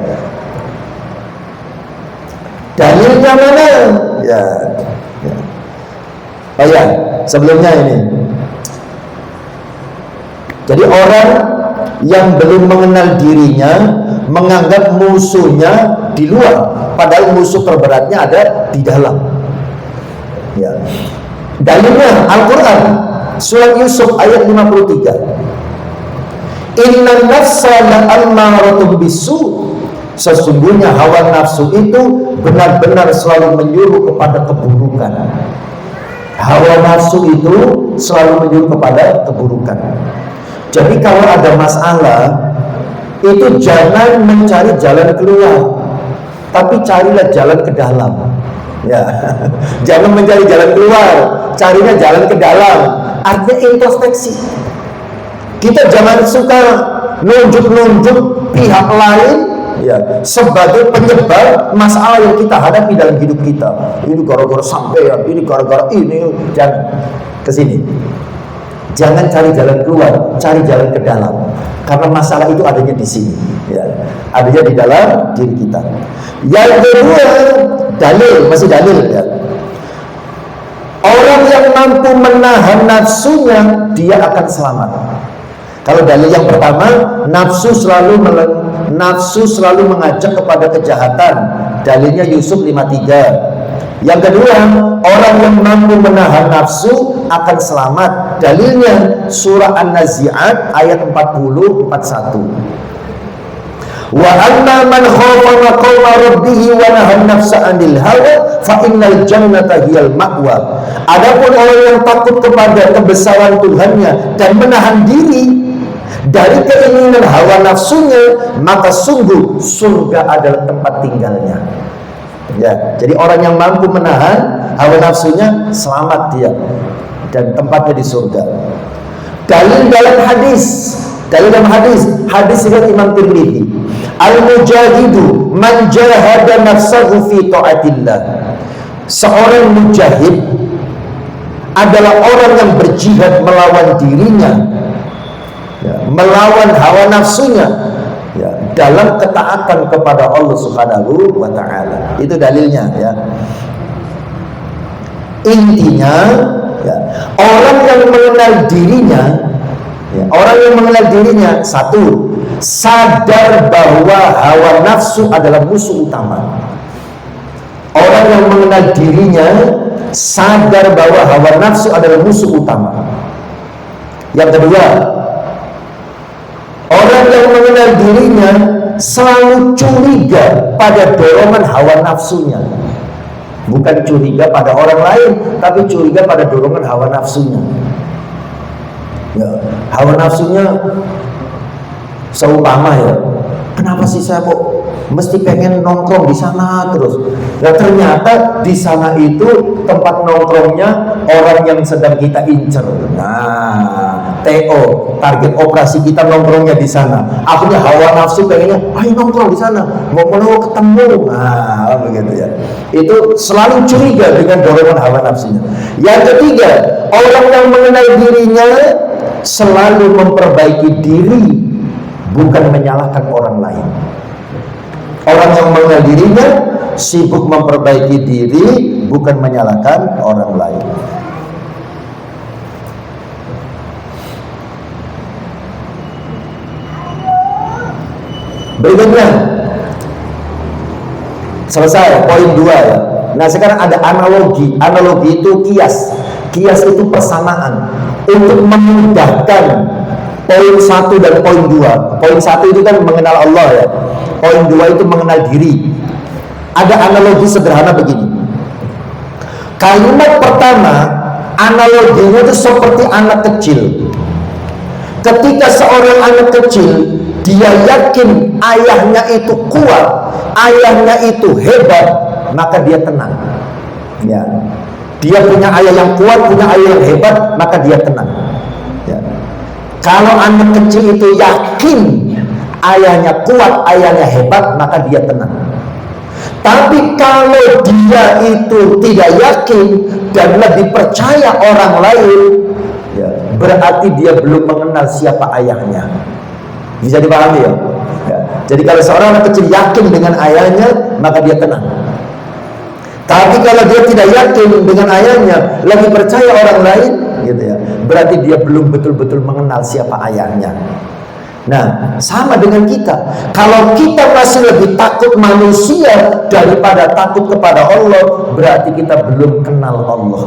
Dalilnya mana? Ya. Oh ya, sebelumnya ini. Jadi orang yang belum mengenal dirinya menganggap musuhnya di luar, padahal musuh terberatnya ada di dalam. Ya. Dalilnya Al-Quran, surat Yusuf ayat 53. Inna nafsa la'ammaratun bisu. Sesungguhnya hawa nafsu itu benar-benar selalu menyuruh kepada keburukan. Hawa nafsu itu selalu menyuruh kepada keburukan. Jadi kalau ada masalah, itu jangan mencari jalan keluar, tapi carilah jalan ke dalam. Ya, jangan mencari jalan keluar, carinya jalan ke dalam. Artinya introspeksi. Kita jangan suka nunjuk-nunjuk pihak lain, ya, sebagai penyebab masalah yang kita hadapi dalam hidup kita. Ini gara-gara sampean, ini gara-gara ini, dan kesini. Jangan cari jalan keluar, cari jalan ke dalam. Karena masalah itu adanya di sini, ya. Adanya di dalam diri kita. Yang kedua, dalil, masih dalil, ya. Orang yang mampu menahan nafsunya, dia akan selamat. Kalau dalil yang pertama, nafsu selalu mengajak kepada kejahatan. Dalilnya Yusuf 53. Yang kedua, orang yang mampu menahan nafsu akan selamat. Dalilnya surah An-Nazi'at ayat 40-41. Wa amma man khafa maqama rabbih wa nahan nafsa 'anil hawa fa innal jannata hiyal ma'wa. Adapun orang yang takut kepada kebesaran Tuhannya dan menahan diri dari keinginan hawa nafsunya, maka sungguh surga adalah tempat tinggalnya. Ya, jadi orang yang mampu menahan hawa nafsunya selamat dia dan tempatnya di surga. Dalil dalam hadis riwayat Imam Tirmidzi, al-mujahidu man jahada nafsahu fi taatillah. Seorang mujahid adalah orang yang berjihad melawan dirinya, ya, melawan hawa nafsunya, ya, dalam ketaatan kepada Allah Subhanahu wa ta'ala. Itu dalilnya, ya. Intinya, ya, orang yang mengenal dirinya, ya, orang yang mengenal dirinya, satu, sadar bahwa hawa nafsu adalah musuh utama. Orang yang mengenal dirinya sadar bahwa hawa nafsu adalah musuh utama. Yang kedua, orang yang mengenal dirinya selalu curiga pada dorongan hawa nafsunya. Bukan curiga pada orang lain, tapi curiga pada dorongan hawa nafsunya. Ya, hawa nafsunya seumpama, ya, kenapa sih saya kok mesti pengen nongkrong di sana terus? Ya, ternyata di sana itu tempat nongkrongnya orang yang sedang kita incer. Nah, TO, target operasi kita nongkrongnya di sana. Akhirnya hawa nafsu pengennya, ayo nongkrong di sana, mau ketemu. Nah, begitu, ya. Itu selalu curiga dengan dorongan hawa nafsunya. Yang ketiga, orang yang mengenal dirinya selalu memperbaiki diri, bukan menyalahkan orang lain. Orang yang mengenal dirinya sibuk memperbaiki diri, bukan menyalahkan orang lain. Berikutnya, selesai poin 2, ya. Nah, sekarang ada analogi. Analogi itu kias. Kias itu persamaan untuk memudahkan poin 1 dan poin 2. Poin 1 itu kan mengenal Allah, ya. Poin 2 itu mengenal diri. Ada analogi sederhana begini. Kalimat pertama, analoginya itu seperti anak kecil. Ketika seorang anak kecil, dia yakin ayahnya itu kuat, ayahnya itu hebat, maka dia tenang. Ya. Dia punya ayah yang kuat, punya ayah yang hebat, maka dia tenang. Ya. Kalau anak kecil itu yakin ayahnya kuat, ayahnya hebat, maka dia tenang. Tapi kalau dia itu tidak yakin dan lebih percaya orang lain, ya, berarti dia belum mengenal siapa ayahnya. Bisa dipahami ya? Ya. Jadi kalau seorang anak kecil yakin dengan ayahnya, maka dia tenang. Tapi kalau dia tidak yakin dengan ayahnya, lebih percaya orang lain, gitu ya, berarti dia belum betul-betul mengenal siapa ayahnya. Nah, sama dengan kita. Kalau kita masih lebih takut manusia daripada takut kepada Allah, berarti kita belum kenal Allah.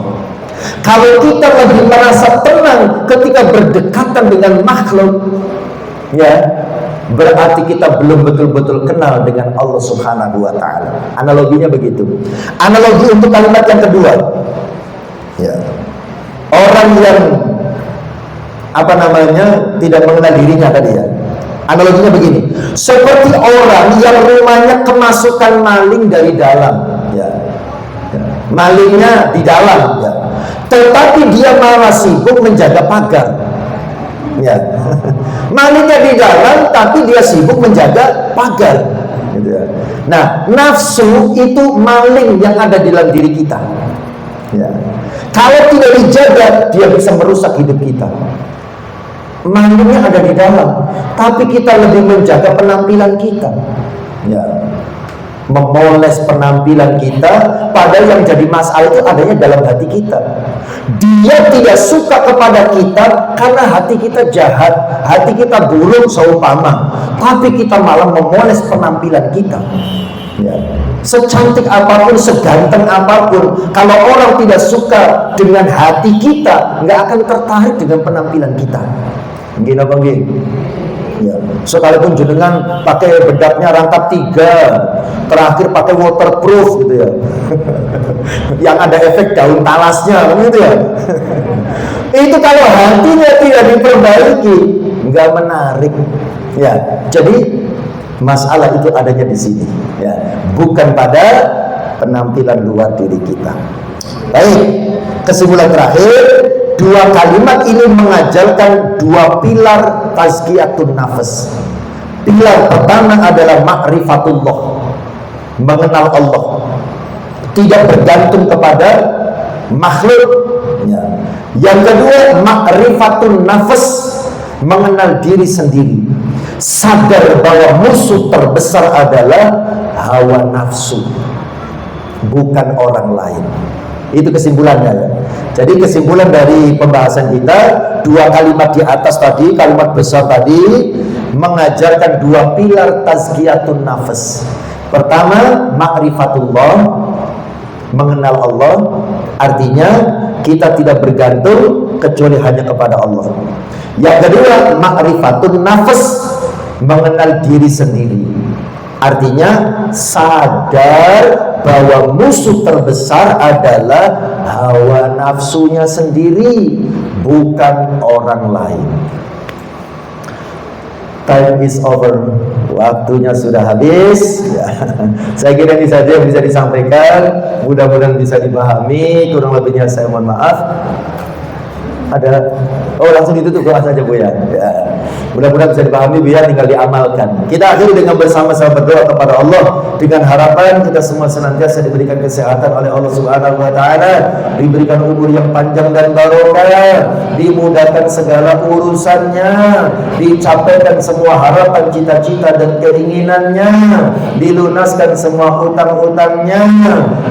Kalau kita lebih merasa tenang ketika berdekatan dengan makhluk, ya, berarti kita belum betul-betul kenal dengan Allah Subhanahu wa ta'ala. Analoginya begitu. Analogi untuk kalimat yang kedua, ya, orang yang tidak mengenal dirinya tadi, ya. Analoginya begini, seperti orang yang rumahnya kemasukan maling dari dalam, ya. Malingnya di dalam, ya. Tetapi dia malah sibuk menjaga pagar, ya. Malingnya di dalam, tapi dia sibuk menjaga pagar, gitu ya. Nah, nafsu itu maling yang ada di dalam diri kita, ya. Kalau tidak dijaga, dia bisa merusak hidup kita. Malingnya ada di dalam, tapi kita lebih menjaga penampilan kita, ya, memoles penampilan kita, padahal yang jadi masalah itu adanya dalam hati kita. Dia tidak suka kepada kita karena hati kita jahat, hati kita buruk seumpama, tapi kita malah memoles penampilan kita, ya. Secantik apapun, seganteng apapun, kalau orang tidak suka dengan hati kita, nggak akan tertarik dengan penampilan kita. Gini apa gini? Ya, sekalipun jenengan pakai bedaknya rangkap 3, terakhir pakai waterproof, gitu ya. Yang ada efek daun talasnya, gitu ya. Itu kalau hatinya tidak diperbaiki, nggak menarik. Ya, jadi masalah itu adanya di sini, ya, bukan pada penampilan luar diri kita. Baik, kesimpulan terakhir. Dua kalimat ini mengajarkan dua pilar tazkiyatun nafas. Pilar pertama adalah ma'rifatullah, mengenal Allah, tidak bergantung kepada makhluk, ya. Yang kedua ma'rifatun nafas, mengenal diri sendiri, sadar bahwa musuh terbesar adalah hawa nafsu, bukan orang lain. Itu kesimpulannya, ya. Jadi kesimpulan dari pembahasan kita, dua kalimat di atas tadi, kalimat besar tadi, mengajarkan dua pilar tazkiyatun nafas. Pertama, ma'rifatullah, mengenal Allah, artinya kita tidak bergantung kecuali hanya kepada Allah. Yang kedua, ma'rifatun nafas, mengenal diri sendiri, artinya sadar bahwa musuh terbesar adalah hawa nafsunya sendiri, bukan orang lain. Time is over, waktunya sudah habis, ya. Saya kira ini saja yang bisa disampaikan, mudah-mudahan bisa dipahami. Kurang lebihnya saya mohon maaf. Ada, langsung ditutup doa saja, Bu, ya. Mudah-mudahan bisa dipahami, biar tinggal diamalkan. Kita akhiri dengan bersama-sama berdoa kepada Allah dengan harapan kita semua senantiasa diberikan kesehatan oleh Allah Subhanahu wa ta'ala, diberikan umur yang panjang dan barokah, dimudahkan segala urusannya, dicapaikan semua harapan, cita-cita dan keinginannya, dilunaskan semua utang-utangnya.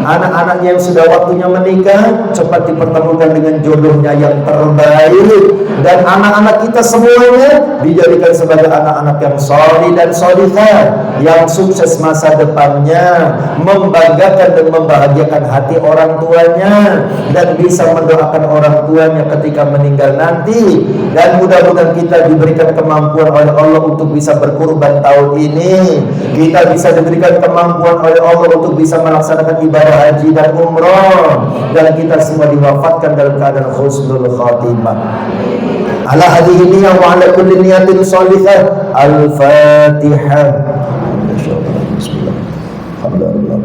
Anak-anaknya yang sudah waktunya menikah cepat dipertemukan dengan jodohnya yang terbaik, dan anak-anak kita semuanya dijadikan sebagai anak-anak yang solih dan solihah, yang sukses masa depannya, membanggakan dan membahagiakan hati orang tuanya, dan bisa mendoakan orang tuanya ketika meninggal nanti. Dan mudah-mudahan kita diberikan kemampuan oleh Allah untuk bisa berkurban tahun ini, kita bisa diberikan kemampuan oleh Allah untuk bisa melaksanakan ibadah haji dan umrah, dan kita semua diwafatkan dalam keadaan husnul khatimah. Ala hadhihi niyyah wa ala kulli niyatin salihah. Al-Fatihah. Bismillah. Alhamdulillah.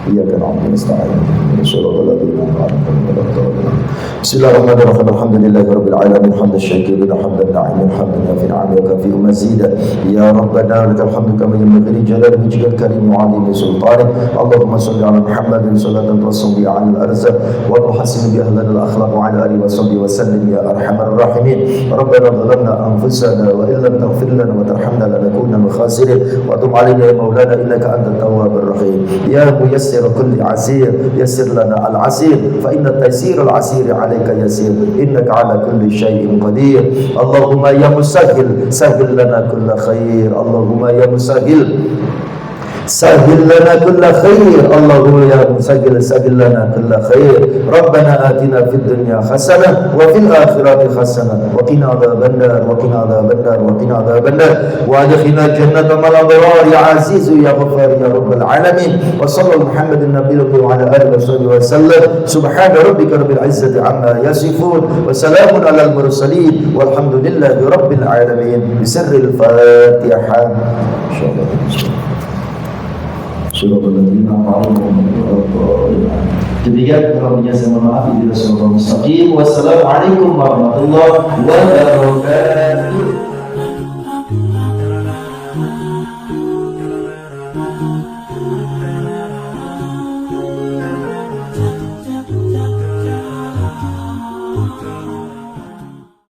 Iyyaka na'budu wa nasta'in. Ihdinas siratal ladzina an'amta 'alaihim. Bismillahirrahmanirrahim. Alhamdulillahirabbil alamin. Hamdan syakirin, hamdan na'imin, hamdan yafi ni'ami wa kafi mazida. Ya Rabbana lakal hamdu kama yanbaghi li jalali wajhikal karim wa 'azimi sultanik. Allahumma shalli ala Muhammadin salatan tasmi 'ala al-arzaq wa tuhassin bi ahlina al-akhlaq wa 'ala alihi wa sahbihi wa sallim ya arhamar rahimin. Rabbana zalamna anfusana wa illam taghfir lana wa tarhamna lanakunanna minal khasirin wa tub 'alaina ya maulana innaka antat tawwabur rahim. Ya muyassir kulli 'asir yassir lana al-'asir fa inna taysir al-'asir عليك يسير إنك على كل شيء قدير. اللهم يا مسهل سهل لنا كل خير. اللهم يا مسهل سهل لنا كل خير. اللهم يا مسهل سهل لنا كل خير. ربنا آتنا في الدنيا حسنة وفي الآخرة حسنة وقنا عذاب النار وقنا عذاب النار وقنا عذاب النار وادخلنا جنة مع الأبرار يا عزيز يا غفار يا رب العالمين. وصلى محمد النبي وعلى آله وصحبه وسلم. سبحان ربك رب العزة عما يصفون وسلام على المرسلين والحمد لله رب العالمين. بسر الفاتحة إن شاء الله. Demikian kurangnya saya mohon maaf. Wassalamualaikum warahmatullahi wabarakatuh.